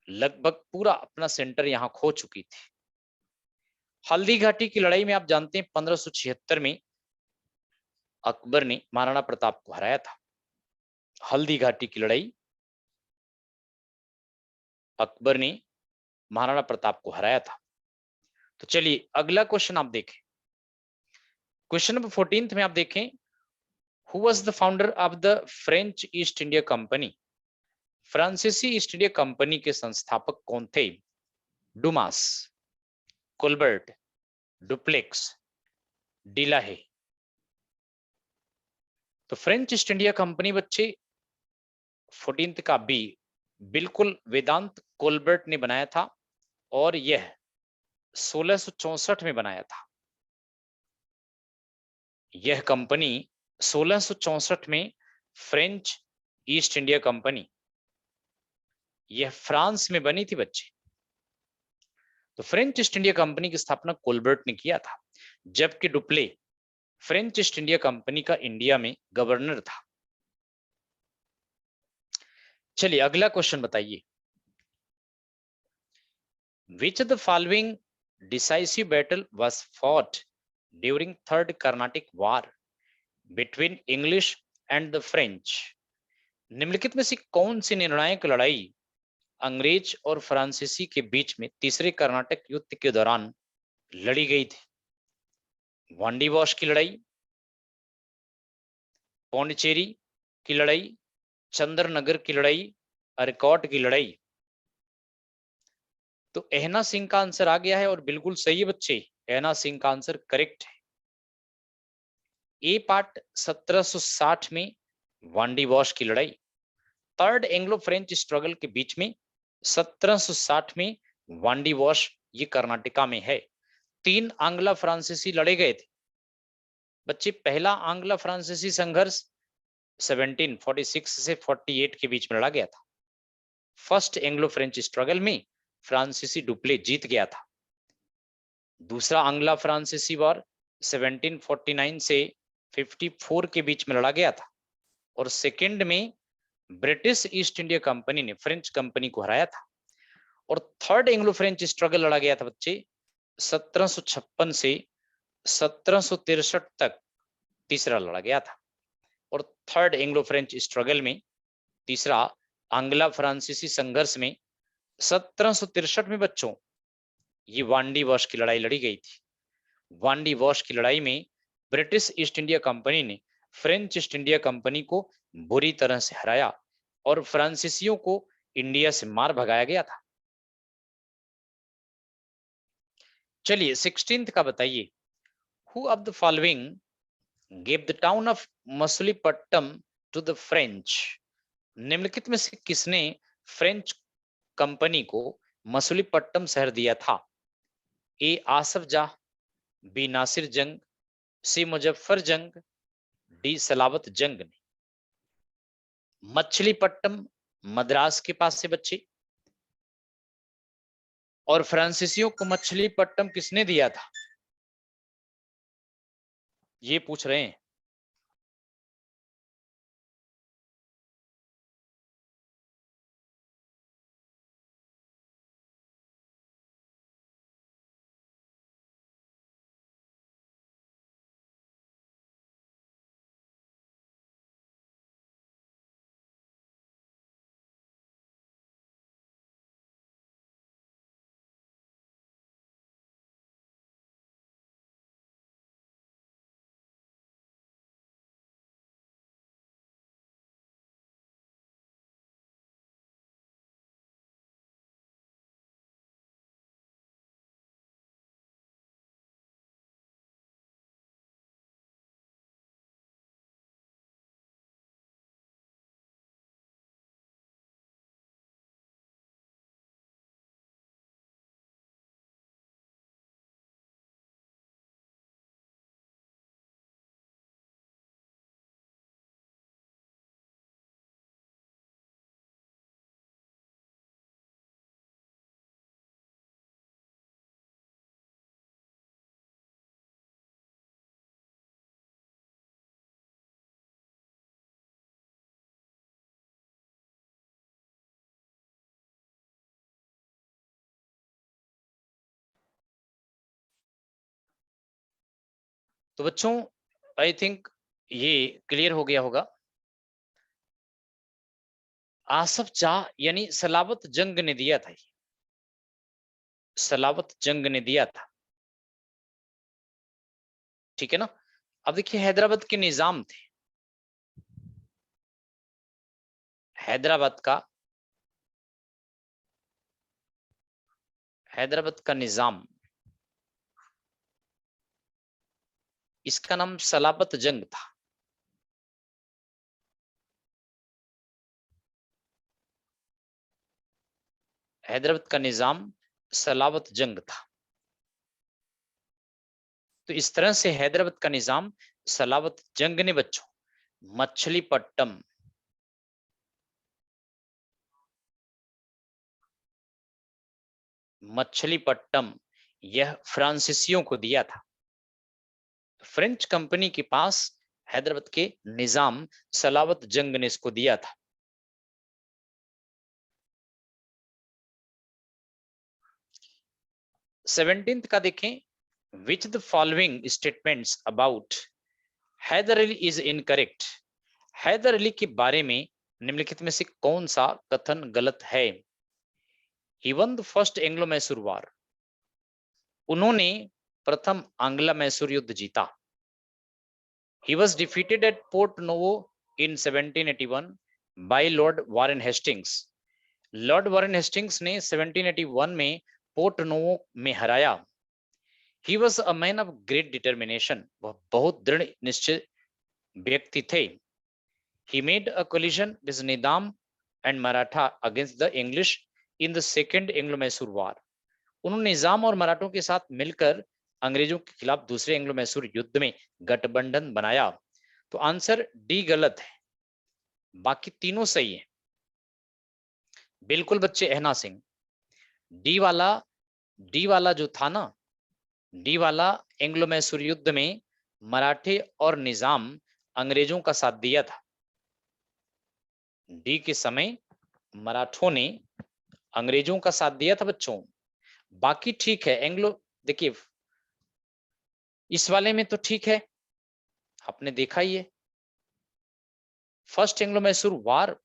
लगभग पूरा अपना सेंटर यहां खो चुकी थी। हल्दी घाटी की लड़ाई में आप जानते हैं 1576 में अकबर ने महाराणा प्रताप को हराया था। हल्दी घाटी की लड़ाई अकबर ने महाराणा प्रताप को हराया था। तो चलिए अगला क्वेश्चन आप देखें। क्वेश्चन नंबर 14 में आप देखें, who was the founder of the French East India Company? फ्रांसीसी ईस्ट इंडिया कंपनी के संस्थापक कौन थे? Dumas, Colbert, Dupleix, Delahaye. तो फ्रेंच ईस्ट इंडिया कंपनी बच्चे 14 का बी बिल्कुल वेदांत कोलबर्ट ने बनाया था और यह 1664 में बनाया था। यह कंपनी 1664 में फ्रेंच ईस्ट इंडिया कंपनी, यह फ्रांस में बनी थी बच्चे। तो फ्रेंच ईस्ट इंडिया कंपनी की स्थापना कोलबर्ट ने किया था, जबकि Dupleix French East India company का इंडिया में गवर्नर था। चलिए अगला क्वेश्चन बताइए। Which of the following decisive battle was fought during Third Carnatic War between English and the French? निम्नलिखित में से कौन सी निर्णायक लड़ाई अंग्रेज और फ्रांसीसी के बीच में तीसरे कर्नाटक युद्ध के दौरान लड़ी गई थी? वांडी वॉश की लड़ाई, पौंडीचेरी की लड़ाई, चंद्रनगर की लड़ाई, अरकॉट की लड़ाई। तो एहना सिंह का आंसर आ गया है और बिल्कुल सही है बच्चे, एहना सिंह का आंसर करेक्ट है। ए पार्ट 1760 में वांडी वॉश की लड़ाई, थर्ड एंग्लो फ्रेंच स्ट्रगल के बीच में 1760 में वांडी वॉश, ये कर्नाटका में है। 3 आंग्ला फ्रांसीसी लड़े गए थे बच्चे। पहला आंग्ला फ्रांसीसी संघर्ष 1746 से 48 के बीच में लड़ा गया था। फर्स्ट एंग्लो फ्रेंच स्ट्रगल में फ्रांसीसी डुप्ले जीत गया था। दूसरा आंग्ला फ्रांसीसी वॉर 1749 से 54 के बीच में लड़ा गया था। और सेकेंड में ब्रिटिश ईस्ट इंडिया कंपनी ने फ्रेंच कंपनी को हराया था। और थर्ड एंग्लो फ्रेंच स्ट्रगल लड़ा गया था बच्चे 1756 से 1763 तक, तीसरा लड़ा गया था। और थर्ड एंग्लो फ्रेंच स्ट्रगल में, तीसरा आंग्ला फ्रांसीसी संघर्ष में 1763 में बच्चों ये वांडी वॉश की लड़ाई लड़ी गई थी। वांडी वॉश की लड़ाई में ब्रिटिश ईस्ट इंडिया कंपनी ने फ्रेंच ईस्ट इंडिया कंपनी को बुरी तरह से हराया और फ्रांसीसियों को इंडिया से मार भगाया गया था। चलिए 16th का बताइए, who of the following gave the town of Machilipatnam to the French? निम्नलिखित में से किसने फ्रेंच कंपनी को मछलीपट्टम शहर दिया था? ए आसफ जाह, बी नासिर जंग, सी मुजफ्फर जंग, डी सलावत जंग ने। मछलीपट्टम मद्रास के पास से बच्चे, और फ्रांसीसियों को मछलीपट्टम किसने दिया था ये पूछ रहे हैं। तो बच्चों आई थिंक ये क्लियर हो गया होगा। आसफ जाह यानी सलावत जंग ने दिया था, सलावत जंग ने दिया था, ठीक है ना। अब देखिए हैदराबाद के निजाम थे, हैदराबाद का निजाम, इसका नाम सलावत जंग था। हैदराबाद का निजाम सलावत जंग था। तो इस तरह से हैदराबाद का निजाम सलावत जंग ने बच्चों मछलीपट्टम, मछलीपट्टम यह फ्रांसीसियों को दिया था। फ्रेंच कंपनी के पास हैदराबाद के निजाम सलावत जंग ने इसको दिया था। सेवनटीन्थ का देखें, which the following statements about Hyder Ali is incorrect? Hyder Ali के बारे में निम्नलिखित में से कौन सा कथन गलत है? He won the first Anglo Mysore war, उन्होंने प्रथम आंग्ला मैसूर युद्ध जीता। He was defeated at Port Novo in 1781 by Lord Warren Hastings. Lord Warren Hastings ने 1781 में पोर्ट नोवो में हराया। He was a man of great determination, वह बहुत दृढ़ निश्चय व्यक्ति थे। He made a collision with Nizam and Maratha against the English in the Second Anglo-Mysore War. उन्होंने निजाम और मराठों के साथ मिलकर अंग्रेजों के खिलाफ दूसरे एंग्लो मैसूर युद्ध में गठबंधन बनाया। तो आंसर डी गलत है, बाकी तीनों सही है। बिल्कुल बच्चे, ehna सिंह। डी वाला जो था ना, डी वाला एंग्लो मैसूर युद्ध में मराठे और निजाम अंग्रेजों का साथ दिया था। डी के समय मराठों ने अंग्रेजों का साथ दिया था बच्चों। बाकी ठीक है। एंग्लो, देखिए इस वाले में तो ठीक है, आपने देखा ही है। First Anglo Mysore war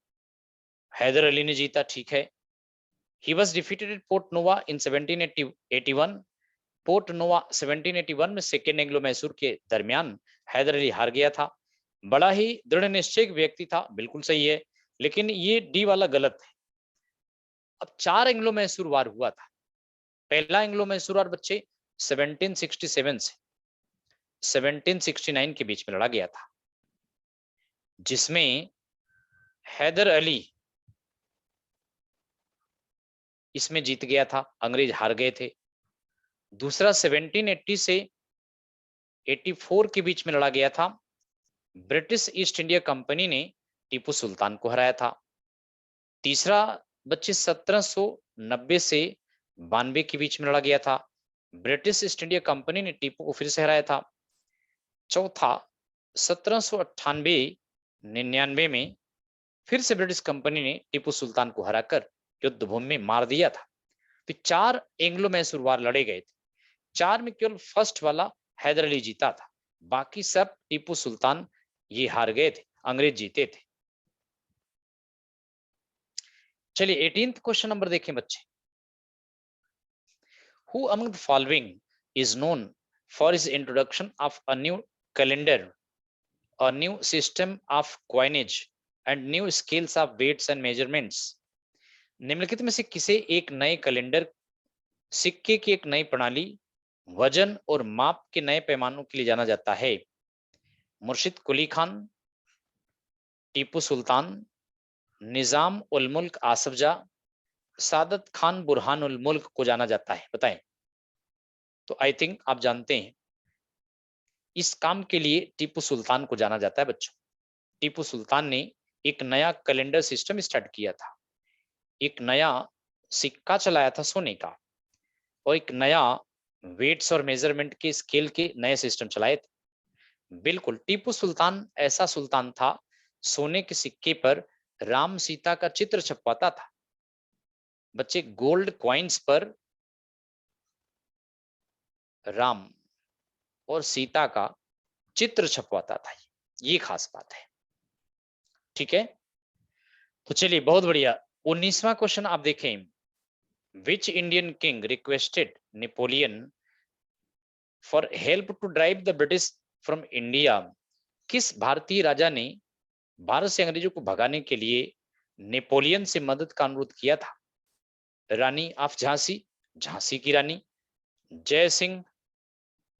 Hyder Ali ने जीता, ठीक है। He was defeated at Porto Novo in 1781। Porto Novo 1781 में सेकेंड एंग्लो मैसूर के दरमियान हैदर अली हार गया था। बड़ा ही दृढ़ निश्चय व्यक्ति था, बिल्कुल सही है, लेकिन ये डी वाला गलत है। अब 4 एंग्लो मैसूर वार हुआ था। पहला एंग्लो मैसूर वार बच्चे 1767 से 1769 के बीच में लड़ा गया था, जिसमें हैदर अली इसमें जीत गया था, अंग्रेज हार गए थे। दूसरा 1780 से 84 के बीच में लड़ा गया था। ब्रिटिश ईस्ट इंडिया कंपनी ने टीपू सुल्तान को हराया था। तीसरा बच्चे 1790 से 92 के बीच में लड़ा गया था। ब्रिटिश ईस्ट इंडिया कंपनी ने टीपू को फिर से हराया था। चौथा 1798-99 में फिर से ब्रिटिश कंपनी ने टीपू सुल्तान को हराकर युद्ध भूमि में मार दिया था। तो 4 एंग्लो मैसूर वार लड़े गए थे। 4 में केवल फर्स्ट वाला हैदर अली जीता था, बाकी सब टीपू सुल्तान ये हार गए थे, अंग्रेज जीते थे। चलिए 18th क्वेश्चन नंबर देखें बच्चे। Who among the following is known for his introduction of a new calendar, a new system of coinage and new scales of weights and measurements? निम्नलिखित में से किसे एक नए कैलेंडर, सिक्के की एक नई प्रणाली, वजन और माप के नए पैमानों के लिए जाना जाता है? मुर्शिद कुली खान, टीपू सुल्तान, निजाम उल मुल्क आसफ जा, सादत खान बुरहान उल मुल्क को जाना जाता है? बताएं। तो आई थिंक आप जानते हैं, इस काम के लिए टीपू सुल्तान को जाना जाता है बच्चों। टीपू सुल्तान ने एक नया कैलेंडर सिस्टम स्टार्ट किया था, एक नया सिक्का चलाया था सोने का, और एक नया वेट्स और मेजरमेंट के स्केल के नए सिस्टम चलाए थे। बिल्कुल, टीपू सुल्तान ऐसा सुल्तान था, सोने के सिक्के पर राम सीता का चित्र छपवाता था। बच्चे, गोल्ड कॉइन्स पर राम और सीता का चित्र छपवाता था, ये खास बात है। ठीक है, तो चलिए बहुत बढ़िया। 19वां क्वेश्चन आप देखें। Which Indian king requested Napoleon for help to drive the British from India? किस भारतीय राजा ने भारत से अंग्रेजों को भगाने के लिए नेपोलियन से मदद का अनुरोध किया था? रानी ऑफ झांसी, झांसी की रानी, जय सिंह,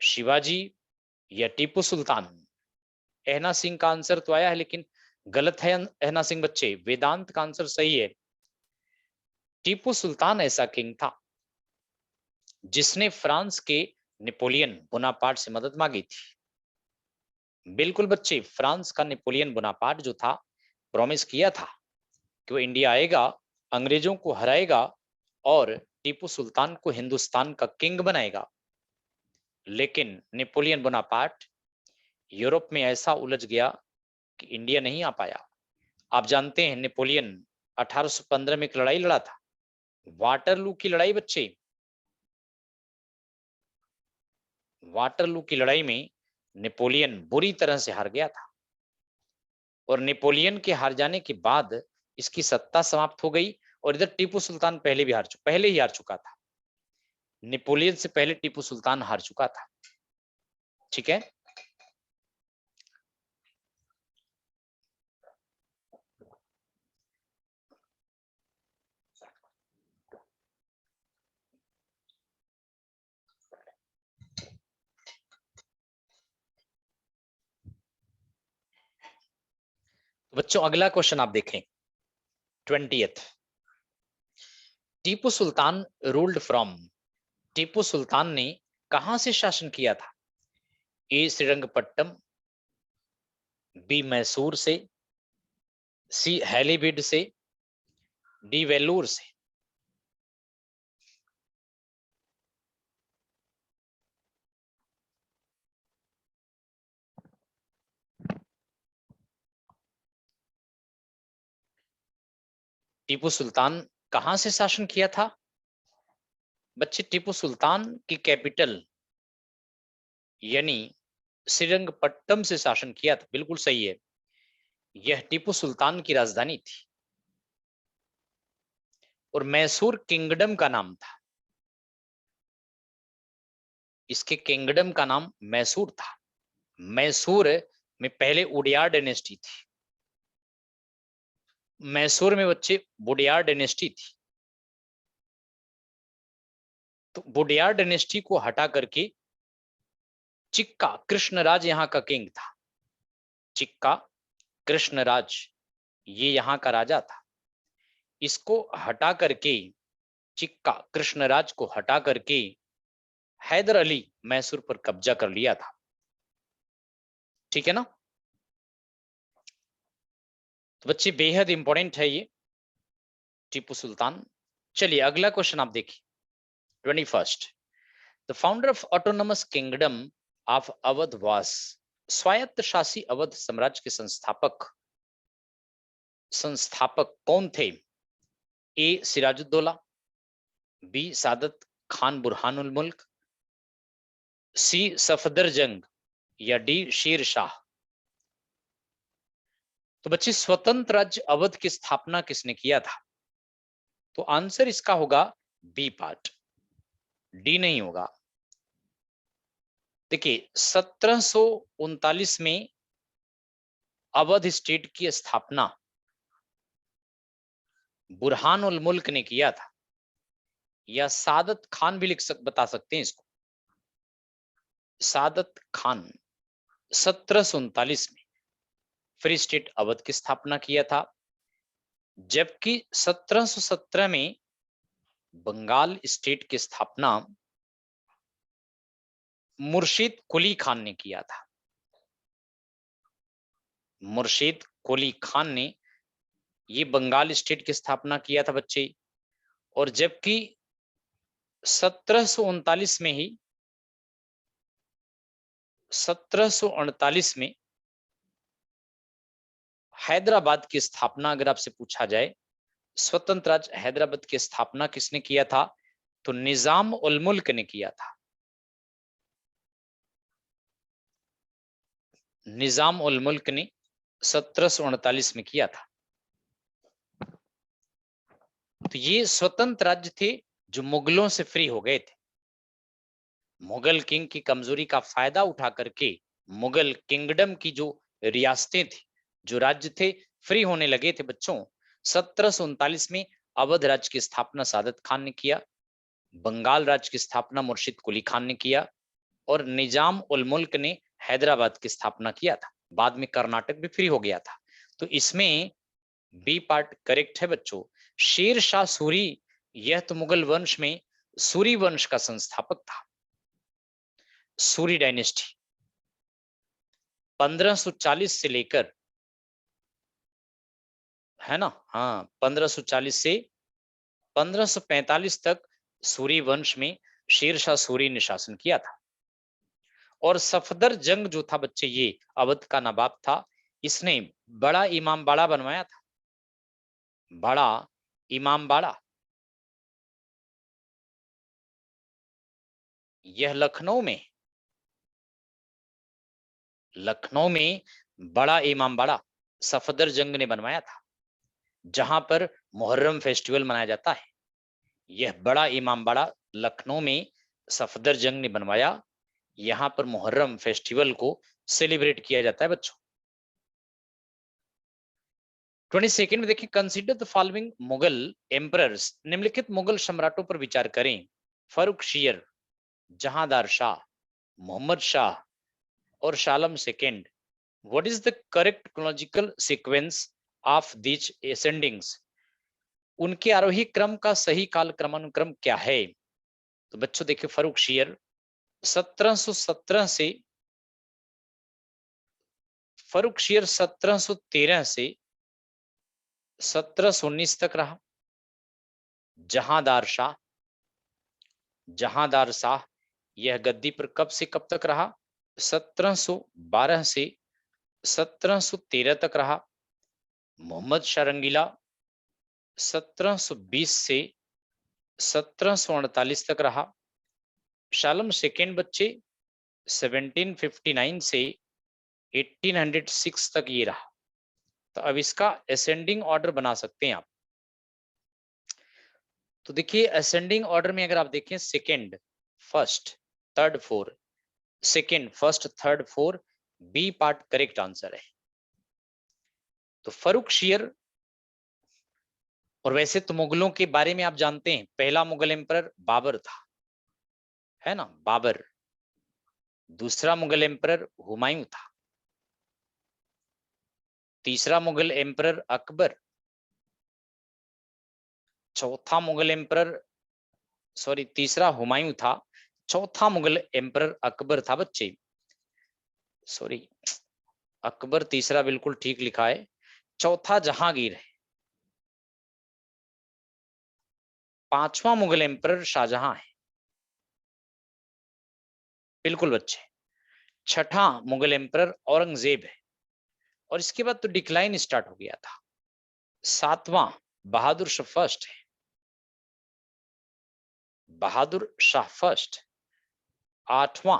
शिवाजी या टीपू सुल्तान? ehna सिंह का आंसर तो आया है, लेकिन गलत है ehna सिंह बच्चे। वेदांत का आंसर सही है। टीपू सुल्तान ऐसा किंग था जिसने फ्रांस के नेपोलियन बोनापार्ट से मदद मांगी थी। बिल्कुल बच्चे, फ्रांस का नेपोलियन बोनापार्ट जो था, प्रॉमिस किया था कि वो इंडिया आएगा, अंग्रेजों को हराएगा और टीपू सुल्तान को हिंदुस्तान का किंग बनाएगा। लेकिन नेपोलियन बोनापार्ट यूरोप में ऐसा उलझ गया कि इंडिया नहीं आ पाया। आप जानते हैं, नेपोलियन 1815 में एक लड़ाई लड़ा था, वाटरलू की लड़ाई बच्चे। वाटरलू की लड़ाई में नेपोलियन बुरी तरह से हार गया था, और नेपोलियन के हार जाने के बाद इसकी सत्ता समाप्त हो गई। और इधर टीपू सुल्तान पहले ही हार चुका था। नेपोलियन से पहले टीपू सुल्तान हार चुका था। ठीक है, बच्चों अगला क्वेश्चन आप देखें 20th। Tipu Sultan ruled from, Tipu Sultan ने कहां से शासन किया था? ए श्रीरंगपट्टम, बी मैसूर से, सी हैलीबिड से, डी वेल्लूर से। टीपू सुल्तान कहां से शासन किया था? बच्चे टीपू सुल्तान की कैपिटल यानी श्रीरंगपट्टम से शासन किया था, बिल्कुल सही है। यह टीपू सुल्तान की राजधानी थी और मैसूर किंगडम का नाम था। इसके किंगडम का नाम मैसूर था। मैसूर में पहले उडियार डायनेस्टी थी। मैसूर में बच्चे वुडियार डायनेस्टी थी। तो वुडियार डायनेस्टी को हटा करके चिक्का कृष्णराज यहाँ का किंग था। चिक्का कृष्णराज ये यहाँ का राजा था। इसको हटा करके, चिक्का कृष्णराज को हटा करके हैदर अली मैसूर पर कब्जा कर लिया था। ठीक है ना? तो बच्चे बेहद इंपॉर्टेंट है ये टीपू सुल्तान। चलिए अगला क्वेश्चन आप देखिए 21st। The founder of autonomous kingdom of Awadh was, स्वायत्त शासी अवध साम्राज्य के संस्थापक कौन थे? ए सिराजुद्दौला, बी सादत खान बुरहानुल मुल्क, सी सफदर जंग या डी शेर शाह। तो बच्चे स्वतंत्र राज्य अवध की स्थापना किसने किया था? तो आंसर इसका होगा बी पार्ट, डी नहीं होगा। देखिए 1739 में अवध स्टेट की स्थापना बुरहान उल मुल्क ने किया था, या सादत खान भी बता सकते हैं इसको। सादत खान 1739 में फ्री स्टेट अवध की स्थापना किया था, जबकि 1717 में बंगाल स्टेट की स्थापना मुर्शीद कुली खान ने किया था। मुर्शीद कुली खान ने ये बंगाल स्टेट की स्थापना किया था बच्चे। और जबकि 1739 में ही 1748 में हैदराबाद की स्थापना, अगर आपसे पूछा जाए स्वतंत्र राज्य हैदराबाद की स्थापना किसने किया था, तो निजाम उल मुल्क ने किया था। निजाम उल मुल्क ने 1748 में किया था। तो ये स्वतंत्र राज्य थे जो मुगलों से फ्री हो गए थे। मुगल किंग की कमजोरी का फायदा उठा करके मुगल किंगडम की जो रियासतें थी, जो राज्य थे, फ्री होने लगे थे बच्चों। 1739 में अवध राज्य की स्थापना सादत खान ने किया, बंगाल राज्य की स्थापना मुर्शिद कुली खान ने किया, और निजाम उल मुल्क ने हैदराबाद की स्थापना किया था। बाद में कर्नाटक भी फ्री हो गया था। तो इसमें बी पार्ट करेक्ट है बच्चों। शेर शाह सूरी, यह तो मुगल वंश में सूरी वंश का संस्थापक था। सूरी डायनेस्टी 1540 से लेकर, है ना, हाँ 1540 से 1545 तक सूरी वंश में शेरशाह सूरी ने शासन किया था। और सफदर जंग जो था बच्चे, ये अवध का नवाब था। इसने बड़ा इमामबाड़ा बनवाया था। बड़ा इमामबाड़ा यह लखनऊ में बड़ा इमामबाड़ा सफदर जंग ने बनवाया था, जहां पर मुहर्रम फेस्टिवल मनाया जाता है। यह बड़ा इमामबाड़ा लखनऊ में सफदर जंग ने बनवाया। यहां पर मुहर्रम फेस्टिवल को सेलिब्रेट किया जाता है बच्चों। 22nd में देखिए, consider the following Mughal emperors, निम्नलिखित मुगल सम्राटों पर विचार करें। फर्रुखशियर, जहांदार शाह, मोहम्मद शाह और Shah Alam second. What is the correct chronological sequence of these ascendings? उनके आरोही क्रम का सही काल क्रमानुक्रम क्या है? तो बच्चों देखिए, फर्रुखशियर 1717 से फर्रुखशियर 1713 से 1719 तक रहा। जहांदार शाह यह गद्दी पर कब से कब तक रहा? 1712 से 1713 तक रहा। मोहम्मद शाह रंगीला 1720 से 1748 तक रहा। शालम सेकेंड बच्चे 1759 से 1806 तक ये रहा। तो अब इसका असेंडिंग ऑर्डर बना सकते हैं आप। तो देखिए, असेंडिंग ऑर्डर में अगर आप देखें, second, first, third, four, second, first, third, four, B part correct answer है। तो फर्रुखशियर, और वैसे तो मुगलों के बारे में आप जानते हैं, पहला मुगल एम्परर बाबर था, है ना, बाबर। दूसरा मुगल एम्परर हुमायूं था। तीसरा मुगल एम्परर अकबर। चौथा मुगल एम्परर, सॉरी, तीसरा हुमायूं था, चौथा मुगल एम्परर अकबर था बच्चे। सॉरी, अकबर तीसरा बिल्कुल ठीक लिखा है, चौथा जहांगीर है। पांचवा मुगल एम्परर शाहजहां है, बिल्कुल बच्चे। छठा मुगल एम्परर औरंगजेब है, और इसके बाद तो डिक्लाइन स्टार्ट हो गया था। सातवां बहादुर शाह फर्स्ट है, बहादुर शाह फर्स्ट। आठवां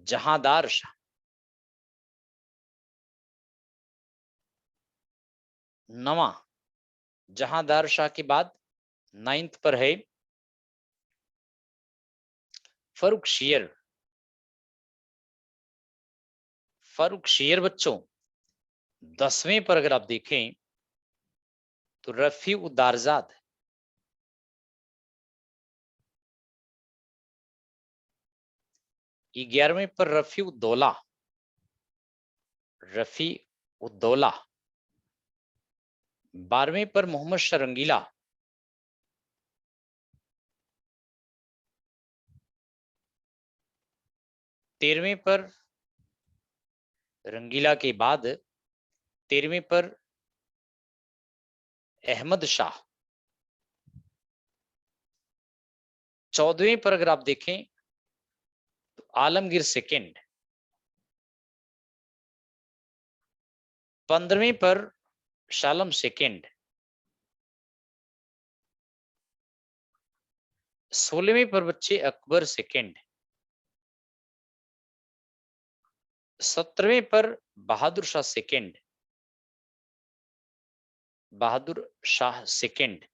जहांदार शाह। नवां जहांदार शाह के बाद नाइन्थ पर है फर्रुखशियर। फर्रुखशियर बच्चों 10वें पर अगर आप देखें तो रफी उदारजाद। 11वें पर रफी उद्दौला, रफी उद्दौला। 12वें पर मोहम्मद शाह रंगीला। 13वें पर रंगीला के बाद 13वें पर अहमद शाह। 14वें पर अगर आप देखें तो आलमगीर सेकेंड। 15वें पर शालम सेकेंड। 16वें पर बच्चे अकबर सेकेंड। 17वें पर बहादुर शाह सेकेंड, बहादुर शाह सेकेंड।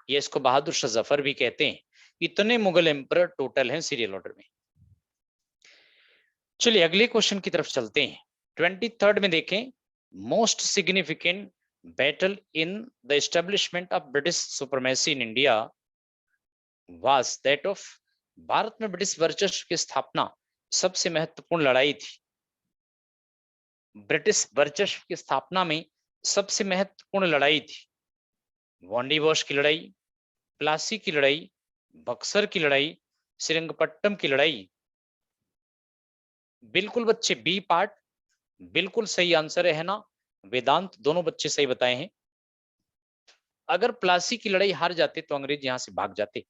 ये इसको बहादुर शाह जफर भी कहते हैं। इतने मुगल एम्परर टोटल हैं सीरियल ऑर्डर में। चलिए अगले क्वेश्चन की तरफ चलते हैं। 23rd में देखें, most significant battle in the establishment of British supremacy in India was that of. Bharat में ब्रिटिश वर्चस्व की स्थापना सबसे महत्वपूर्ण लड़ाई थी। ब्रिटिश वर्चस्व की स्थापना में सबसे महत्वपूर्ण लड़ाई थी वांडीवॉश की लड़ाई, प्लासी की लड़ाई, बक्सर की लड़ाई, श्रीरंगपट्टम की लड़ाई। बिल्कुल बच्चे, बी पार्ट बिल्कुल सही आंसर है ना। वेदांत दोनों बच्चे सही बताए हैं। अगर प्लासी की लड़ाई हार जाते तो अंग्रेज यहां से भाग जाते।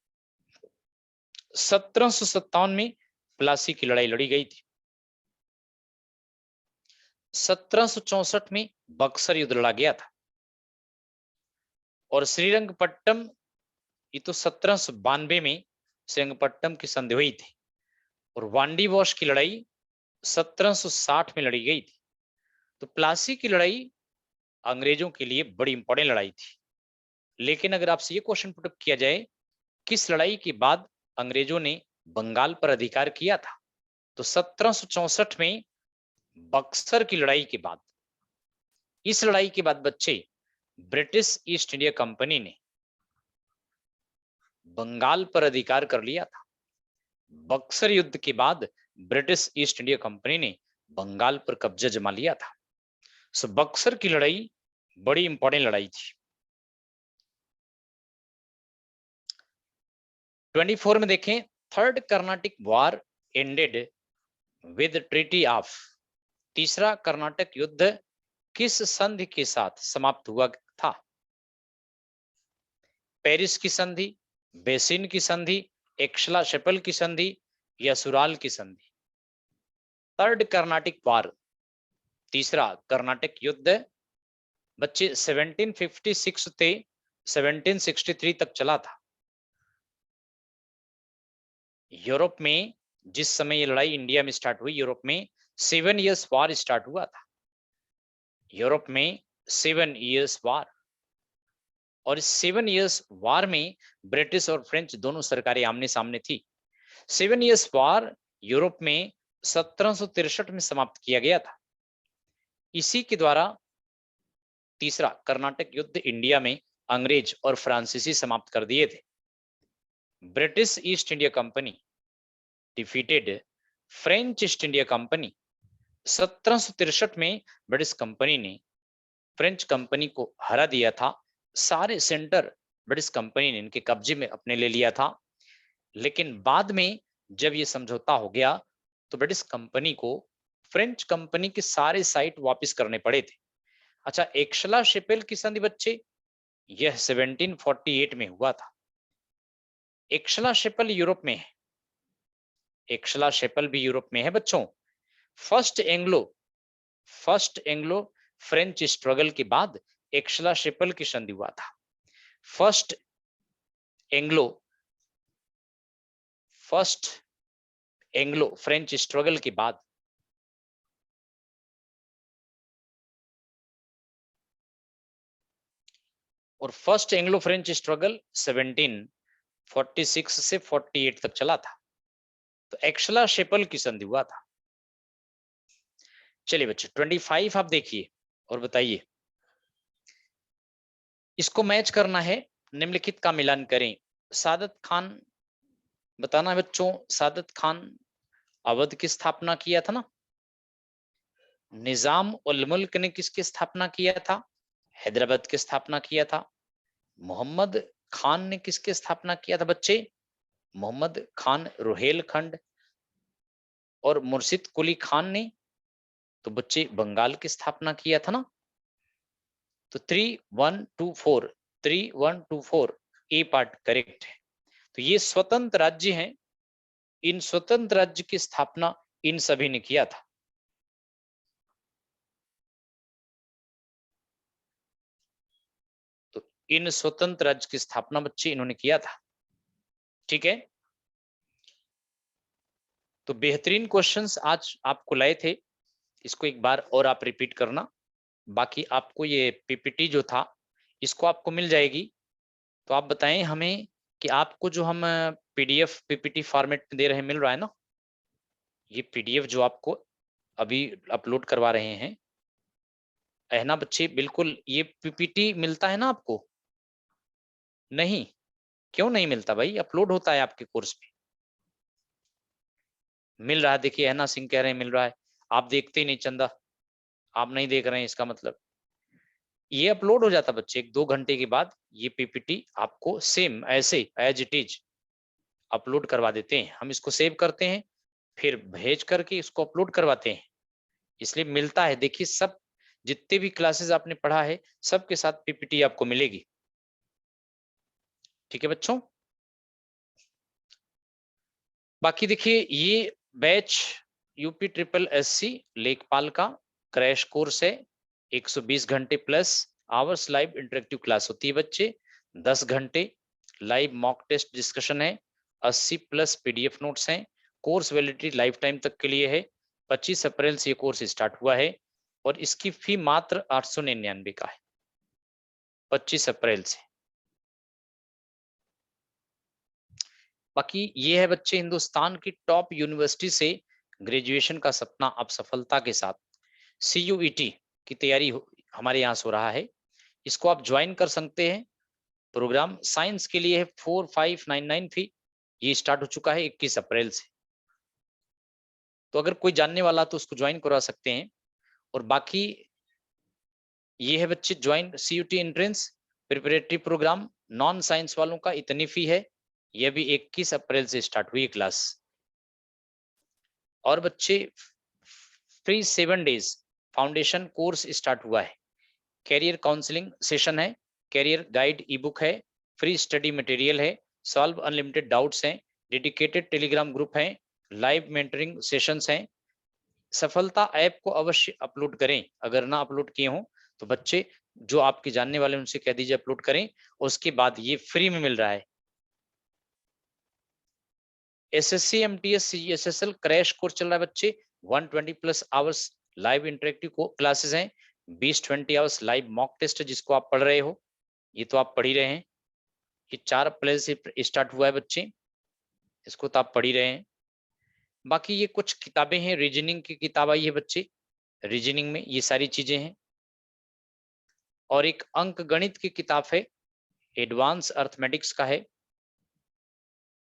1757 में प्लासी की लड़ाई लड़ी गई थी। 1764 में बक्सर युद्ध लड़ा गया था। और श्रीरंगपट्टम, ये तो 1792 में श्रीरंगपट्टम की संधि हुई थी। और वांडीवॉश की लड़ाई 1760 में लड़ी गई थी। तो प्लासी की लड़ाई अंग्रेजों के लिए बड़ी इंपॉर्टेंट लड़ाई थी। लेकिन अगर आपसे ये क्वेश्चन पुट किया जाए, किस लड़ाई के बाद अंग्रेजों ने बंगाल पर अधिकार किया था, तो 1764 में बक्सर की लड़ाई के बाद। इस लड़ाई के बाद बच्चे ब्रिटिश ईस्ट इंडिया कंपनी ने बंगाल पर अधिकार कर लिया था। बक्सर युद्ध के बाद ब्रिटिश ईस्ट इंडिया कंपनी ने बंगाल पर कब्जा जमा लिया था। सो बक्सर की लड़ाई बड़ी इंपॉर्टेंट लड़ाई थी। 24 में देखें, third Carnatic war ended with treaty of, तीसरा कर्नाटक युद्ध किस संधि के साथ समाप्त हुआ था? पेरिस की संधि, बेसिन की संधि, एक्शला शेपल की संधि या सुराल की संधि? थर्ड कर्नाटिक वॉर, तीसरा कर्नाटक युद्ध बच्चे 1756 से 1763 तक चला था। यूरोप में जिस समय ये लड़ाई इंडिया में स्टार्ट हुई, यूरोप में 7 इयर्स वॉर स्टार्ट हुआ था। यूरोप में 7 इयर्स वॉर, और इस 7 इयर्स वॉर में ब्रिटिश और फ्रेंच दोनों सरकारें आमने सामने थी। 7 इयर्स वॉर यूरोप में 1763 में समाप्त किया गया था। इसी के द्वारा तीसरा कर्नाटक युद्ध इंडिया में अंग्रेज और फ्रांसीसी समाप्त कर दिए थे। British east India company defeated French East India company. 1763 में ब्रिटिश कंपनी ने फ्रेंच कंपनी को हरा दिया था। सारे सेंटर ब्रिटिश कंपनी ने इनके कब्जे में अपने ले लिया था। लेकिन बाद में जब ये समझौता हो गया तो ब्रिटिश कंपनी को फ्रेंच कंपनी के सारे साइट वापस करने पड़े थे। अच्छा, एक्शला शेपेल की संधि बच्चे, यह 1748 में हुआ था। एक्शला शेपेल यूरोप में है, एक्शला शेपेल भी यूरोप में है बच्चों। फर्स्ट एंग्लो फ्रेंच स्ट्रगल के बाद एक्शला शेपेल की संधि हुआ था। फर्स्ट एंग्लो फ्रेंच स्ट्रगल के बाद और फर्स्ट एंग्लो फ्रेंच स्ट्रगल 1746 से 48 तक चला था। तो एक्शला शेपेल की संधि हुआ था। चलिए बच्चे 25 आप देखिए और बताइए, इसको मैच करना है। निम्नलिखित का मिलान करें। सादत खान, बताना है बच्चों, सादत खान अवध की स्थापना किया था ना। निजाम उल मुल्क ने किसकी स्थापना किया था? हैदराबाद की स्थापना किया था। मोहम्मद खान ने किसकी स्थापना किया था बच्चे? मोहम्मद खान रोहेलखंड। और मुर्शिद कुली खान ने तो बच्चे बंगाल की स्थापना किया था ना। तो 3124 ए पार्ट करेक्ट है। तो ये स्वतंत्र राज्य हैं, इन स्वतंत्र राज्य की स्थापना इन सभी ने किया था। तो इन स्वतंत्र राज्य की स्थापना बच्चे इन्होंने किया था। ठीक है, तो बेहतरीन क्वेश्चंस आज आपको लाए थे, इसको एक बार और आप रिपीट करना। बाकी आपको ये पीपीटी जो था इसको आपको मिल जाएगी। तो आप बताएं हमें कि आपको जो हम पीडीएफ पीपीटी फॉर्मेट में दे रहे हैं मिल रहा है ना? ये पीडीएफ जो आपको अभी अपलोड करवा रहे हैं, है ना बच्चे? बिल्कुल, ये पीपीटी मिलता है ना आपको? नहीं, क्यों नहीं मिलता भाई? अपलोड होता है आपके कोर्स पे। मिल रहा है, देखिए है ना, सिंह कह रहे हैं मिल रहा है। आप देखते ही नहीं चंदा, आप नहीं देख रहे हैं इसका मतलब ये अपलोड हो जाता बच्चे 1-2 घंटे के बाद। ये पीपीटी आपको सेम ऐसे एज इट इज अपलोड करवा देते हैं। हम इसको सेव करते हैं, फिर भेज करके इसको अपलोड करवाते हैं, इसलिए मिलता है। देखिए सब जितने भी क्लासेस आपने पढ़ा है सबके साथ पीपीटी आपको मिलेगी। ठीक है बच्चों, बाकी देखिए ये बैच यूपी ट्रिपल एससी लेखपाल का क्रैश कोर्स है। 120 घंटे plus hours live interactive class होती है बच्चे। 10 घंटे लाइव मॉक टेस्ट डिस्कशन है। 80 प्लस पीडीएफ नोट्स हैं। कोर्स वैलिडिटी लाइफ टाइम तक के लिए है। 25 अप्रैल से ये कोर्स स्टार्ट हुआ है और इसकी फी मात्र 899 का है। 25 अप्रैल से। बाकी ये है बच्चे हिंदुस्तान की टॉप यूनिवर्सिटी से ग्रेजुएशन का सपना अब सफलता के साथ CUET की तैयारी हमारे यहाँ से हो रहा है। इसको आप ज्वाइन कर सकते हैं। प्रोग्राम साइंस के लिए है 4599 फी, ये स्टार्ट हो चुका है 21 अप्रैल से। तो अगर कोई जानने वाला तो उसको ज्वाइन करवा सकते हैं। और बाकी ये है बच्चे joint CUT entrance preparatory programme, non science वालों का इतनी फी है, ये भी 21 अप्रैल से स्टार्ट हुई क्लास। और बच्चे free 7 days foundation course start हुआ है, कैरियर काउंसलिंग सेशन है, कैरियर गाइड ई बुक है, फ्री स्टडी मटेरियल है, सॉल्व अनलिमिटेड डाउट्स हैं, डेडिकेटेड टेलीग्राम ग्रुप है, लाइव मेंटरिंग सेशंस हैं। सफलता ऐप को अवश्य अपलोड करें, अगर ना अपलोड किए हों तो बच्चे जो आपके जानने वाले उनसे कह दीजिए अपलोड करें, उसके बाद ये फ्री में मिल रहा है। SSC MTS CSSL crash course चल रहा है बच्चे, 120+ आवर्स लाइव इंटरेक्टिव क्लासेस हैं, 20-20 आवर्स लाइव मॉक टेस्ट जिसको आप पढ़ रहे हो, ये तो आप पढ़ ही रहे हैं, ये 4 अप्रैल से स्टार्ट हुआ है बच्चे, इसको तो आप पढ़ ही रहे हैं। बाकी ये कुछ किताबें हैं, रीजनिंग की किताब आई है बच्चे, रीजनिंग में ये सारी चीजें हैं, और एक अंक गणित की किताब है, एडवांस अर्थमेटिक्स का है,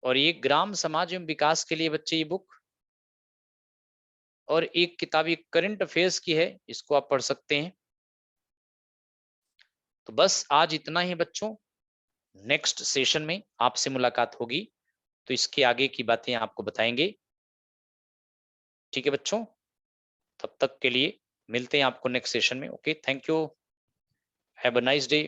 और ये ग्राम समाज एवं विकास के लिए बच्चे ये बुक, और एक किताब ये करंट अफेयर्स की है, इसको आप पढ़ सकते हैं। तो बस आज इतना ही बच्चों, नेक्स्ट सेशन में आपसे मुलाकात होगी तो इसके आगे की बातें आपको बताएंगे। ठीक है बच्चों, तब तक के लिए मिलते हैं आपको नेक्स्ट सेशन में। Okay, thank you, have a nice day.